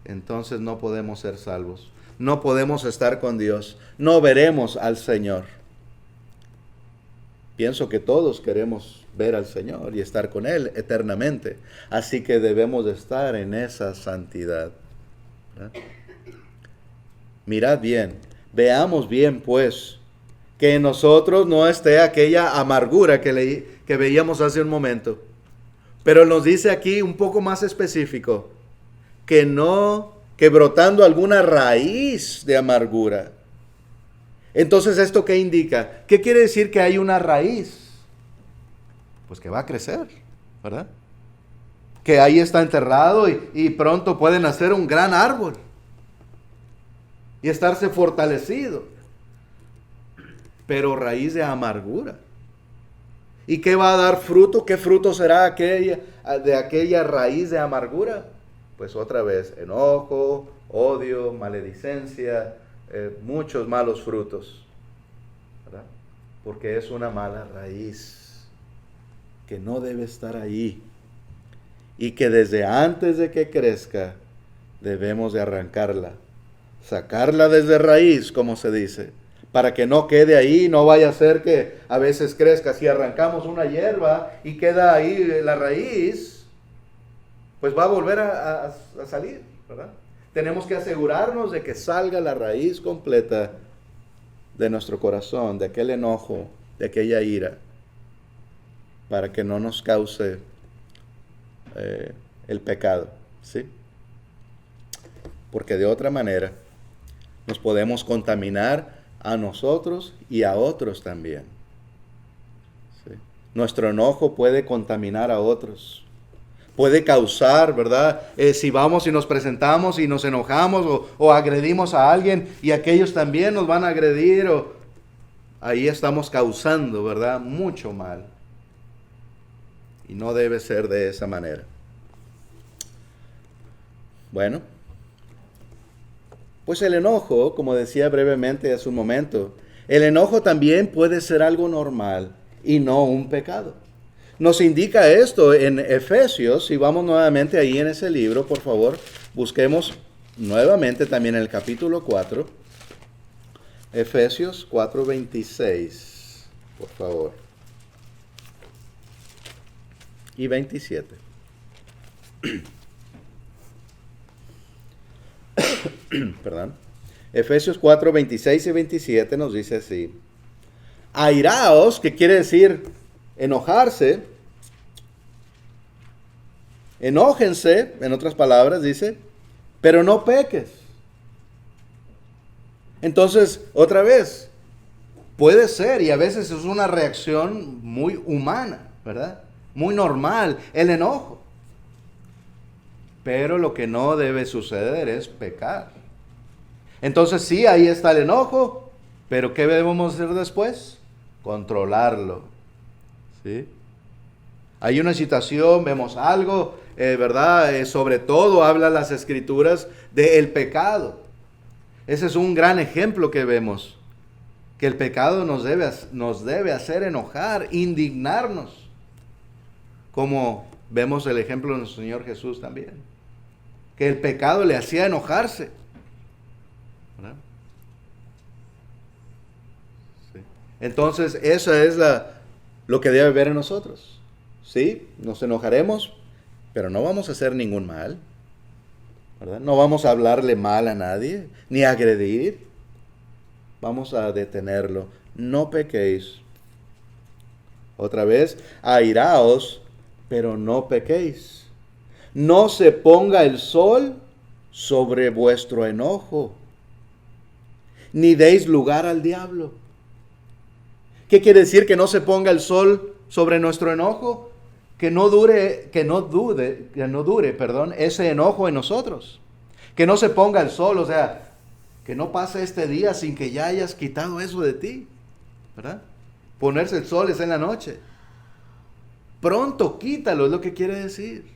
entonces no podemos ser salvos. No podemos estar con Dios. No veremos al Señor. Pienso que todos queremos ver al Señor y estar con Él eternamente. Así que debemos de estar en esa santidad, ¿verdad? Mirad bien, veamos bien pues, que en nosotros no esté aquella amargura que veíamos hace un momento. Pero nos dice aquí un poco más específico, que brotando alguna raíz de amargura. Entonces, ¿esto qué indica? ¿Qué quiere decir que hay una raíz? Pues que va a crecer, ¿verdad? Que ahí está enterrado y pronto puede nacer un gran árbol y estarse fortalecido. Pero raíz de amargura. ¿Y qué va a dar fruto? ¿Qué fruto será de aquella raíz de amargura? Pues otra vez, enojo, odio, maledicencia, muchos malos frutos, ¿verdad? Porque es una mala raíz que no debe estar ahí y que desde antes de que crezca debemos de arrancarla, sacarla desde raíz, como se dice, para que no quede ahí. No vaya a ser que a veces crezca. Si arrancamos una hierba y queda ahí la raíz, pues va a volver a salir, ¿verdad? Tenemos que asegurarnos de que salga la raíz completa de nuestro corazón, de aquel enojo, de aquella ira, para que no nos cause el pecado, ¿sí? Porque de otra manera nos podemos contaminar a nosotros y a otros también, ¿sí? Nuestro enojo puede contaminar a otros. Puede causar, ¿verdad? Si vamos y nos presentamos y nos enojamos o agredimos a alguien y aquellos también nos van a agredir, ahí estamos causando, ¿verdad? Mucho mal. Y no debe ser de esa manera. Bueno, pues el enojo, como decía brevemente hace un momento, el enojo también puede ser algo normal y no un pecado. Nos indica esto en Efesios. Si vamos nuevamente ahí en ese libro, por favor, busquemos nuevamente también en el capítulo 4. Efesios 4:26, por favor. Y 27. Perdón. Efesios 4:26 y 27 nos dice así: airaos, que quiere decir enojarse. Enójense, en otras palabras, dice, pero no peques. Entonces, otra vez, puede ser, y a veces es una reacción muy humana, ¿verdad? Muy normal, el enojo. Pero lo que no debe suceder es pecar. Entonces, sí, ahí está el enojo, pero ¿qué debemos hacer después? Controlarlo, ¿sí? Hay una situación, vemos algo, ¿verdad? Sobre todo habla las Escrituras del pecado. Ese es un gran ejemplo que vemos. Que el pecado nos debe hacer enojar, indignarnos. Como vemos el ejemplo de nuestro Señor Jesús también. Que el pecado le hacía enojarse, ¿verdad? Sí. Entonces, eso es lo que debe haber en nosotros. Sí, nos enojaremos, pero no vamos a hacer ningún mal, ¿verdad? No vamos a hablarle mal a nadie, ni agredir. Vamos a detenerlo. No pequéis. Otra vez, airaos, pero no pequéis. No se ponga el sol sobre vuestro enojo, ni deis lugar al diablo. ¿Qué quiere decir que no se ponga el sol sobre nuestro enojo? que no dure, perdón, ese enojo en nosotros. Que no se ponga el sol, o sea, que no pase este día sin que ya hayas quitado eso de ti, ¿verdad? Ponerse el sol es en la noche. Pronto quítalo, es lo que quiere decir.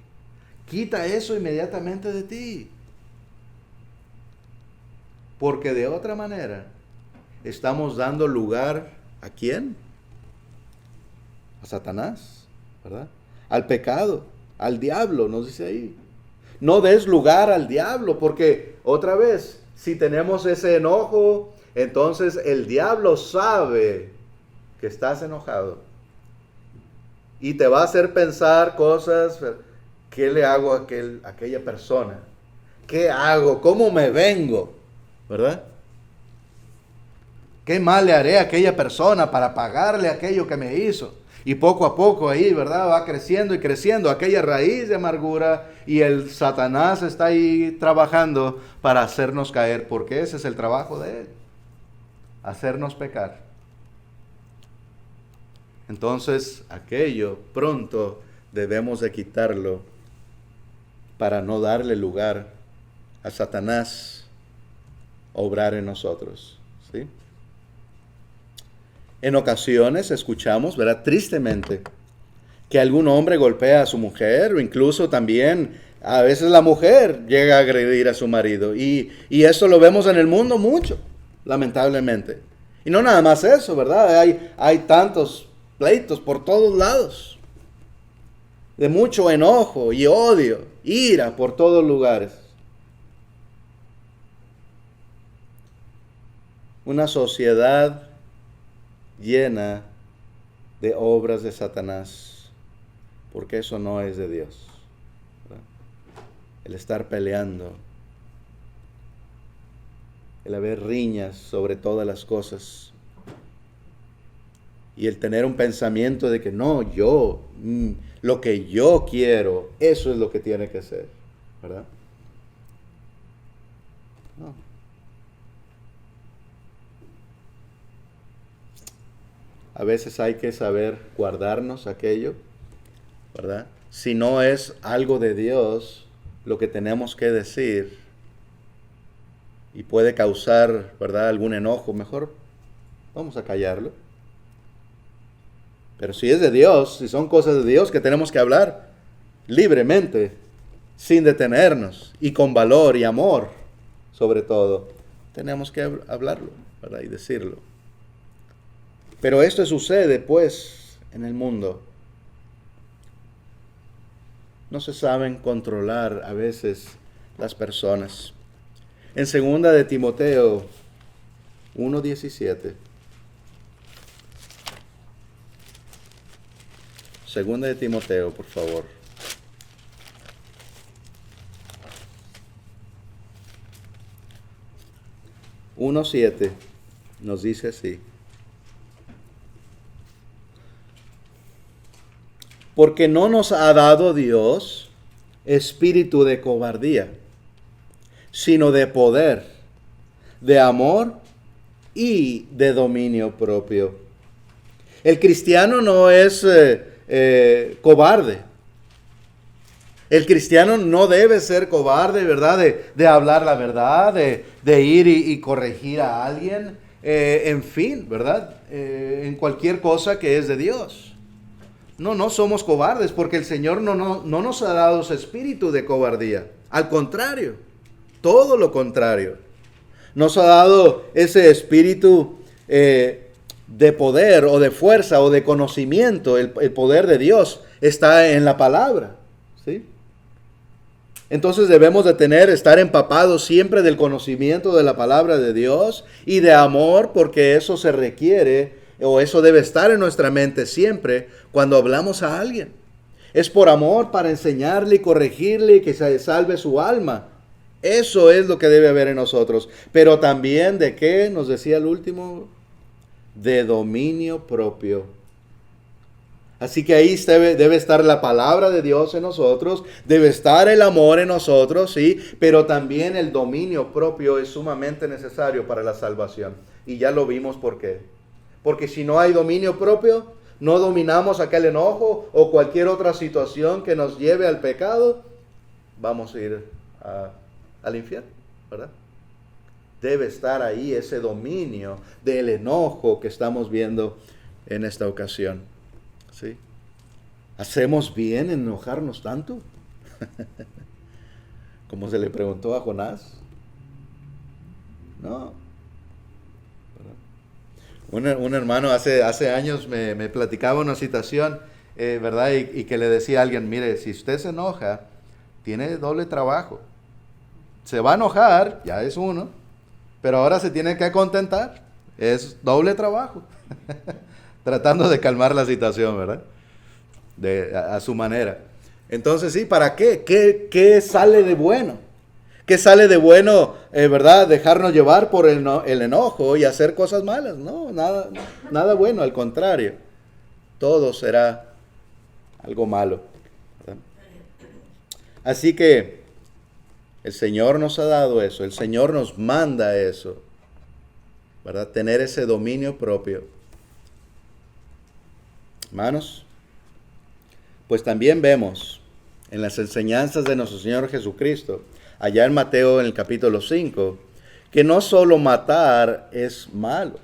Quita eso inmediatamente de ti. Porque de otra manera estamos dando lugar ¿a quién? A Satanás, ¿verdad? Al pecado, al diablo, nos dice ahí. No des lugar al diablo, porque otra vez, si tenemos ese enojo, entonces el diablo sabe que estás enojado. Y te va a hacer pensar cosas, ¿qué le hago a aquella persona? ¿Qué hago? ¿Cómo me vengo? ¿Verdad? ¿Qué mal le haré a aquella persona para pagarle aquello que me hizo? Y poco a poco ahí, ¿verdad? Va creciendo y creciendo aquella raíz de amargura y el Satanás está ahí trabajando para hacernos caer, porque ese es el trabajo de él, hacernos pecar. Entonces, aquello pronto debemos de quitarlo para no darle lugar a Satanás a obrar en nosotros, ¿sí? En ocasiones escuchamos, ¿verdad? Tristemente, que algún hombre golpea a su mujer, o incluso también a veces la mujer llega a agredir a su marido. Y esto lo vemos en el mundo mucho, lamentablemente. Y no nada más eso, ¿verdad? Hay tantos pleitos por todos lados, de mucho enojo y odio, ira por todos lugares. Una sociedad llena de obras de Satanás, porque eso no es de Dios, ¿verdad? El estar peleando, el haber riñas sobre todas las cosas, y el tener un pensamiento de que no, lo que yo quiero, eso es lo que tiene que ser, ¿verdad? No. A veces hay que saber guardarnos aquello, ¿verdad? Si no es algo de Dios lo que tenemos que decir y puede causar, ¿verdad?, algún enojo, mejor vamos a callarlo. Pero si es de Dios, si son cosas de Dios que tenemos que hablar libremente, sin detenernos y con valor y amor, sobre todo, tenemos que hablarlo, ¿verdad?, y decirlo. Pero esto sucede, pues, en el mundo. No se saben controlar a veces las personas. En 2 de Timoteo 1:17. 2 de Timoteo, por favor. Uno 7 nos dice así. Porque no nos ha dado Dios espíritu de cobardía, sino de poder, de amor y de dominio propio. El cristiano no es cobarde. El cristiano no debe ser cobarde, ¿verdad? De hablar la verdad, de ir y corregir a alguien, en fin, ¿verdad? En cualquier cosa que es de Dios. No somos cobardes porque el Señor no nos ha dado ese espíritu de cobardía. Al contrario, todo lo contrario. Nos ha dado ese espíritu de poder o de fuerza o de conocimiento. El poder de Dios está en la palabra, ¿sí? Entonces debemos de estar empapados siempre del conocimiento de la palabra de Dios y de amor, porque eso se requiere o eso debe estar en nuestra mente siempre cuando hablamos a alguien. Es por amor, para enseñarle y corregirle y que se salve su alma. Eso es lo que debe haber en nosotros. Pero también, ¿de qué? Nos decía el último, de dominio propio. Así que ahí debe estar la palabra de Dios en nosotros, debe estar el amor en nosotros, sí, pero también el dominio propio es sumamente necesario para la salvación. Y ya lo vimos por qué. Porque si no hay dominio propio, no dominamos aquel enojo o cualquier otra situación que nos lleve al pecado, vamos a ir al infierno, ¿verdad? Debe estar ahí ese dominio del enojo que estamos viendo en esta ocasión, ¿sí? ¿Hacemos bien en enojarnos tanto? Como se le preguntó a Jonás. No. Un hermano hace años me platicaba una situación, ¿verdad? Y que le decía a alguien, mire, si usted se enoja, tiene doble trabajo. Se va a enojar, ya es uno, pero ahora se tiene que contentar. Es doble trabajo. Tratando de calmar la situación, ¿verdad? A su manera. Entonces, sí, ¿para qué? ¿Qué sale de bueno? ¿Qué sale de bueno, verdad? Dejarnos llevar por el enojo y hacer cosas malas. No, nada bueno, al contrario. Todo será algo malo, ¿verdad? Así que el Señor nos ha dado eso, el Señor nos manda eso, ¿verdad? Tener ese dominio propio. Hermanos, pues también vemos en las enseñanzas de nuestro Señor Jesucristo, allá en Mateo en el capítulo 5, que no solo matar es malo.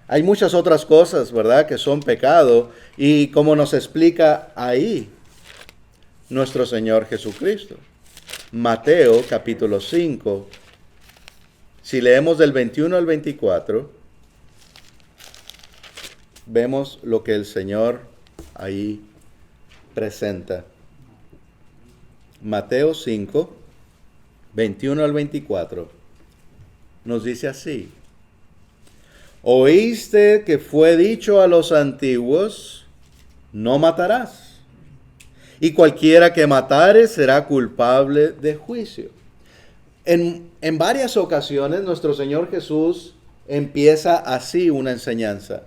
Hay muchas otras cosas, ¿verdad?, que son pecado, y como nos explica ahí nuestro Señor Jesucristo. Mateo capítulo 5, si leemos del 21 al 24, vemos lo que el Señor ahí presenta. Mateo 5, 21 al 24, nos dice así: Oíste que fue dicho a los antiguos, no matarás, y cualquiera que matare será culpable de juicio. En varias ocasiones nuestro Señor Jesús empieza así una enseñanza,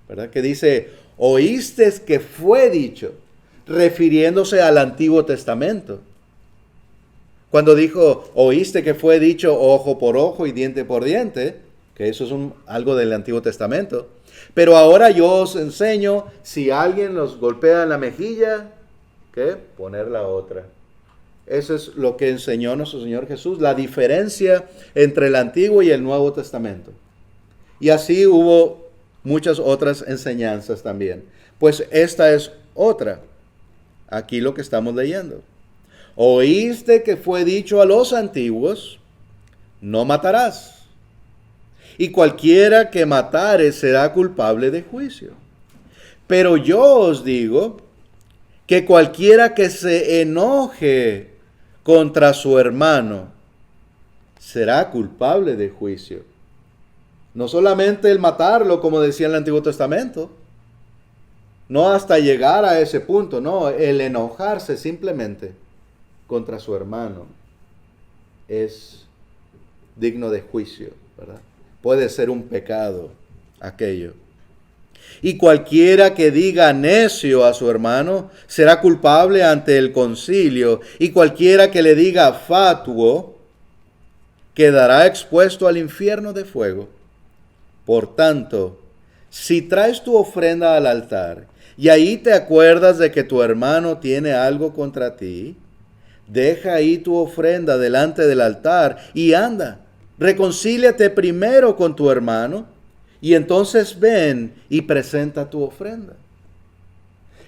¿verdad? Que dice, oíste que fue dicho, refiriéndose al Antiguo Testamento. Cuando dijo, oíste que fue dicho ojo por ojo y diente por diente, que eso es algo del Antiguo Testamento. Pero ahora yo os enseño, si alguien los golpea en la mejilla, ¿qué? Poner la otra. Eso es lo que enseñó nuestro Señor Jesús, la diferencia entre el Antiguo y el Nuevo Testamento. Y así hubo muchas otras enseñanzas también. Pues esta es otra. Aquí lo que estamos leyendo. Oíste que fue dicho a los antiguos, no matarás. Y cualquiera que matare será culpable de juicio. Pero yo os digo que cualquiera que se enoje contra su hermano será culpable de juicio. No solamente el matarlo, como decía en el Antiguo Testamento, no hasta llegar a ese punto, no, el enojarse simplemente contra su hermano es digno de juicio, ¿verdad? Puede ser un pecado aquello. Y cualquiera que diga necio a su hermano será culpable ante el concilio, y cualquiera que le diga fatuo quedará expuesto al infierno de fuego. Por tanto, si traes tu ofrenda al altar y ahí te acuerdas de que tu hermano tiene algo contra ti, deja ahí tu ofrenda delante del altar y anda, reconcíliate primero con tu hermano y entonces ven y presenta tu ofrenda.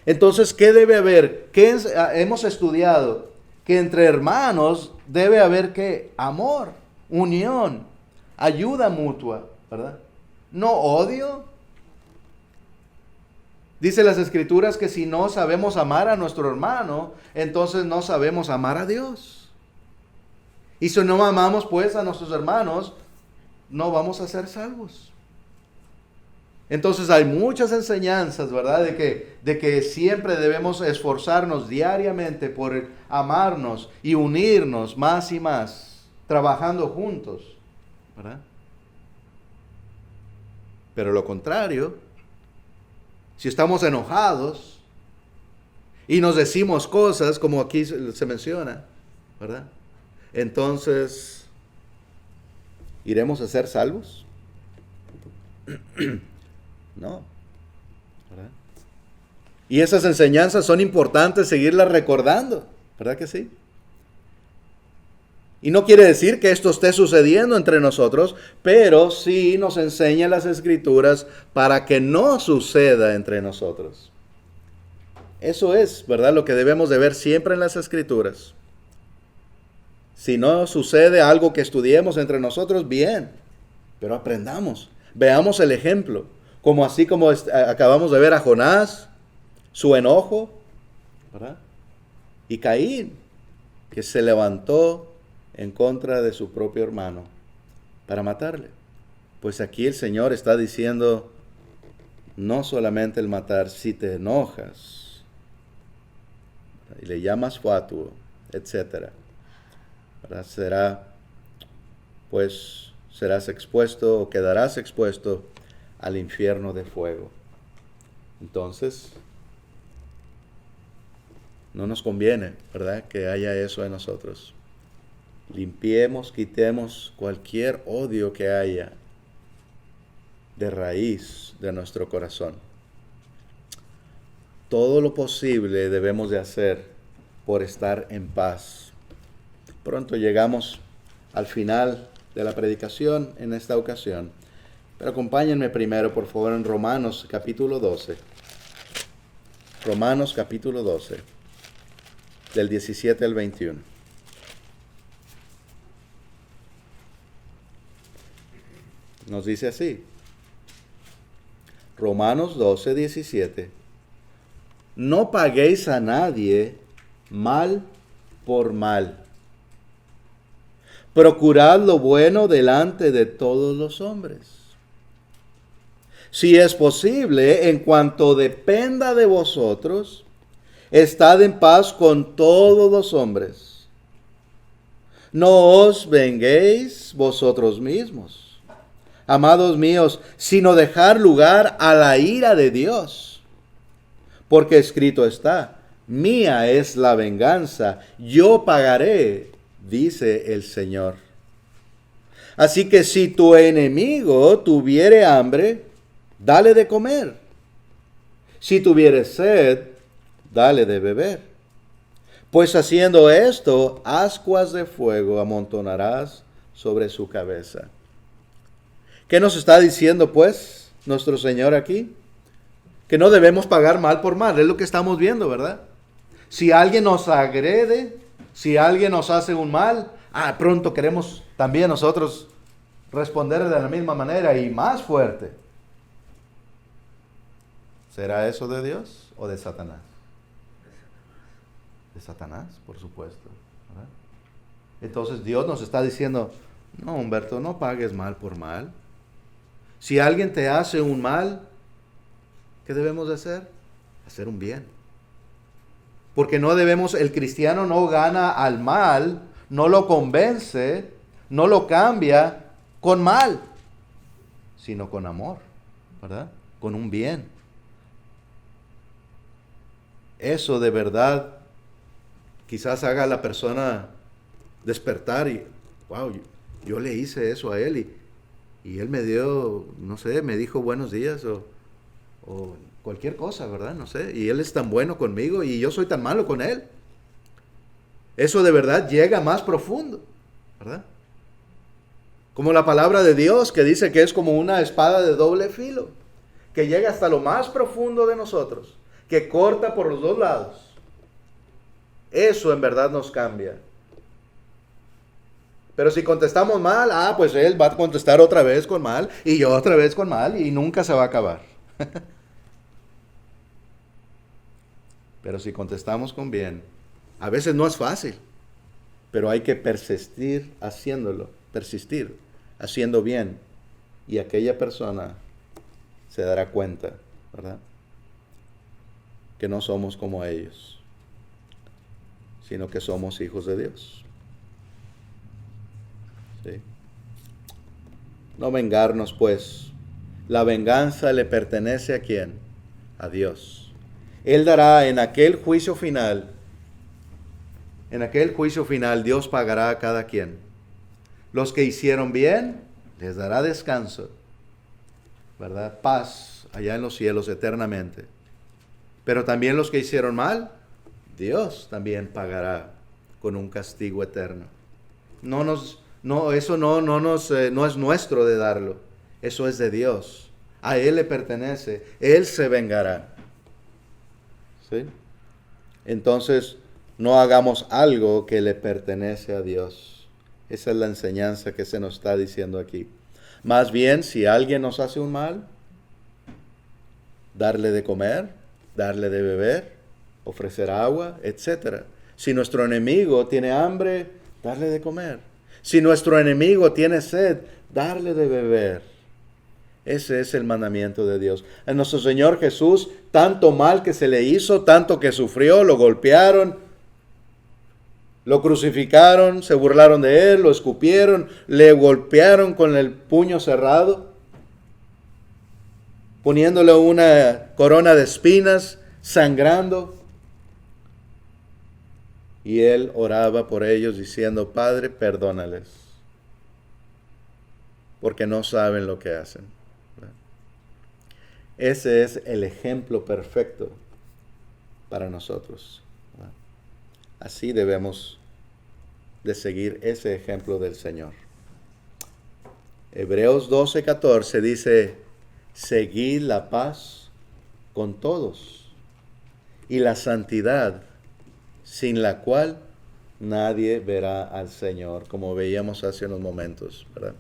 Entonces, ¿qué debe haber? Hemos estudiado que entre hermanos debe haber ¿qué? Amor, unión, ayuda mutua, ¿verdad? No odio. Dice las Escrituras que si no sabemos amar a nuestro hermano, entonces no sabemos amar a Dios. Y si no amamos pues a nuestros hermanos, no vamos a ser salvos. Entonces hay muchas enseñanzas, ¿verdad? De que siempre debemos esforzarnos diariamente por amarnos y unirnos más y más, trabajando juntos, ¿verdad? Pero lo contrario, si estamos enojados y nos decimos cosas como aquí se menciona, ¿verdad? Entonces, ¿iremos a ser salvos? No. Y esas enseñanzas son importantes seguirlas recordando, ¿verdad que sí? Y no quiere decir que esto esté sucediendo entre nosotros, pero sí nos enseña las Escrituras para que no suceda entre nosotros. Eso es, ¿verdad?, lo que debemos de ver siempre en las Escrituras. Si no sucede algo que estudiemos entre nosotros, bien, pero aprendamos, veamos el ejemplo, como así como acabamos de ver a Jonás, su enojo, ¿verdad? Y Caín, que se levantó en contra de su propio hermano para matarle. Pues aquí el Señor está diciendo, no solamente el matar, si te enojas y le llamas fatuo, etcétera, serás expuesto o quedarás expuesto al infierno de fuego. Entonces, no nos conviene, ¿verdad?, que haya eso en nosotros. Limpiemos, quitemos cualquier odio que haya de raíz de nuestro corazón. Todo lo posible debemos de hacer por estar en paz. Pronto llegamos al final de la predicación en esta ocasión. Pero acompáñenme primero, por favor, en Romanos capítulo 12. Romanos capítulo 12, del 17 al 21. Nos dice así. Romanos 12, 17. No paguéis a nadie mal por mal. Procurad lo bueno delante de todos los hombres. Si es posible, en cuanto dependa de vosotros, estad en paz con todos los hombres. No os venguéis vosotros mismos, amados míos, sino dejar lugar a la ira de Dios. Porque escrito está, mía es la venganza, yo pagaré, dice el Señor. Así que si tu enemigo tuviere hambre, dale de comer. Si tuviere sed, dale de beber. Pues haciendo esto, ascuas de fuego amontonarás sobre su cabeza. ¿Qué nos está diciendo, pues, nuestro Señor aquí? Que no debemos pagar mal por mal. Es lo que estamos viendo, ¿verdad? Si alguien nos agrede, si alguien nos hace un mal, pronto queremos también nosotros responder de la misma manera y más fuerte. ¿Será eso de Dios o de Satanás? De Satanás, por supuesto, ¿verdad? Entonces Dios nos está diciendo, no, Humberto, no pagues mal por mal. Si alguien te hace un mal, ¿qué debemos de hacer? Hacer un bien. Porque no debemos, el cristiano no gana al mal, no lo convence, no lo cambia con mal, sino con amor, ¿verdad? Con un bien. Eso de verdad quizás haga a la persona despertar y, wow, yo le hice eso a él y él me dio, no sé, me dijo buenos días o cualquier cosa, ¿verdad? No sé, y él es tan bueno conmigo y yo soy tan malo con él. Eso de verdad llega más profundo, ¿verdad? Como la palabra de Dios que dice que es como una espada de doble filo, que llega hasta lo más profundo de nosotros, que corta por los dos lados. Eso en verdad nos cambia. Pero si contestamos mal, pues él va a contestar otra vez con mal y yo otra vez con mal y nunca se va a acabar. Pero si contestamos con bien, a veces no es fácil, pero hay que persistir haciéndolo, haciendo bien. Y aquella persona se dará cuenta, ¿verdad?, que no somos como ellos, sino que somos hijos de Dios. ¿Sí? No vengarnos, pues. La venganza le pertenece ¿a quién? A Dios. Él dará en aquel juicio final, Dios pagará a cada quien. Los que hicieron bien, les dará descanso, ¿verdad? Paz allá en los cielos eternamente. Pero también los que hicieron mal, Dios también pagará con un castigo eterno. Eso no es nuestro de darlo. Eso es de Dios. A Él le pertenece. Él se vengará. ¿Sí? Entonces, no hagamos algo que le pertenece a Dios. Esa es la enseñanza que se nos está diciendo aquí. Más bien, si alguien nos hace un mal, darle de comer, darle de beber, ofrecer agua, etc. Si nuestro enemigo tiene hambre, darle de comer. Si nuestro enemigo tiene sed, darle de beber. Ese es el mandamiento de Dios. A nuestro Señor Jesús, tanto mal que se le hizo, tanto que sufrió, lo golpearon, lo crucificaron, se burlaron de Él, lo escupieron, le golpearon con el puño cerrado, poniéndole una corona de espinas, sangrando. Y Él oraba por ellos diciendo, Padre, perdónales, porque no saben lo que hacen. Ese es el ejemplo perfecto para nosotros. Así debemos de seguir ese ejemplo del Señor. Hebreos 12:14 dice, seguid la paz con todos y la santidad, sin la cual nadie verá al Señor, como veíamos hace unos momentos, ¿verdad?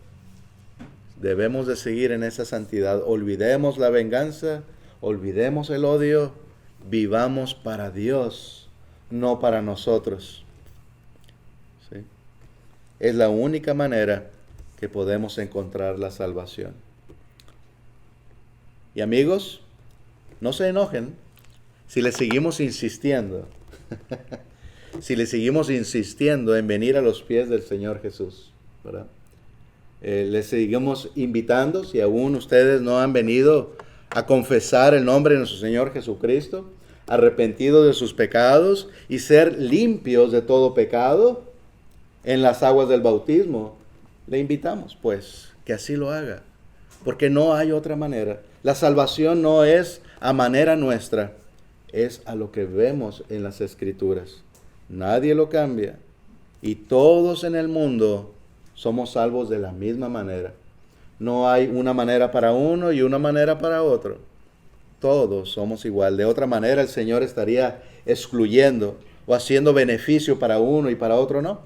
Debemos de seguir en esa santidad. Olvidemos la venganza, olvidemos el odio, vivamos para Dios, no para nosotros. ¿Sí? Es la única manera que podemos encontrar la salvación. Y amigos, no se enojen si le seguimos insistiendo. Si le seguimos insistiendo en venir a los pies del Señor Jesús, ¿verdad? Les seguimos invitando, si aún ustedes no han venido a confesar el nombre de nuestro Señor Jesucristo, arrepentidos de sus pecados y ser limpios de todo pecado en las aguas del bautismo, le invitamos pues que así lo haga, porque no hay otra manera. La salvación no es a manera nuestra, es a lo que vemos en las Escrituras. Nadie lo cambia y todos en el mundo somos salvos de la misma manera. No hay una manera para uno y una manera para otro. Todos somos igual. De otra manera el Señor estaría excluyendo o haciendo beneficio para uno y para otro no.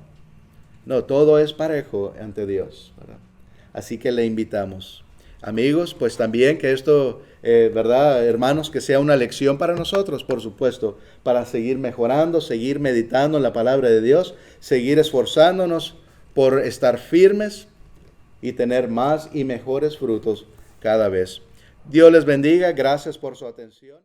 No, todo es parejo ante Dios, ¿verdad? Así que le invitamos. Amigos, pues también que esto, ¿verdad, hermanos? Que sea una lección para nosotros, por supuesto, para seguir mejorando, seguir meditando en la palabra de Dios, seguir esforzándonos por estar firmes y tener más y mejores frutos cada vez. Dios les bendiga. Gracias por su atención.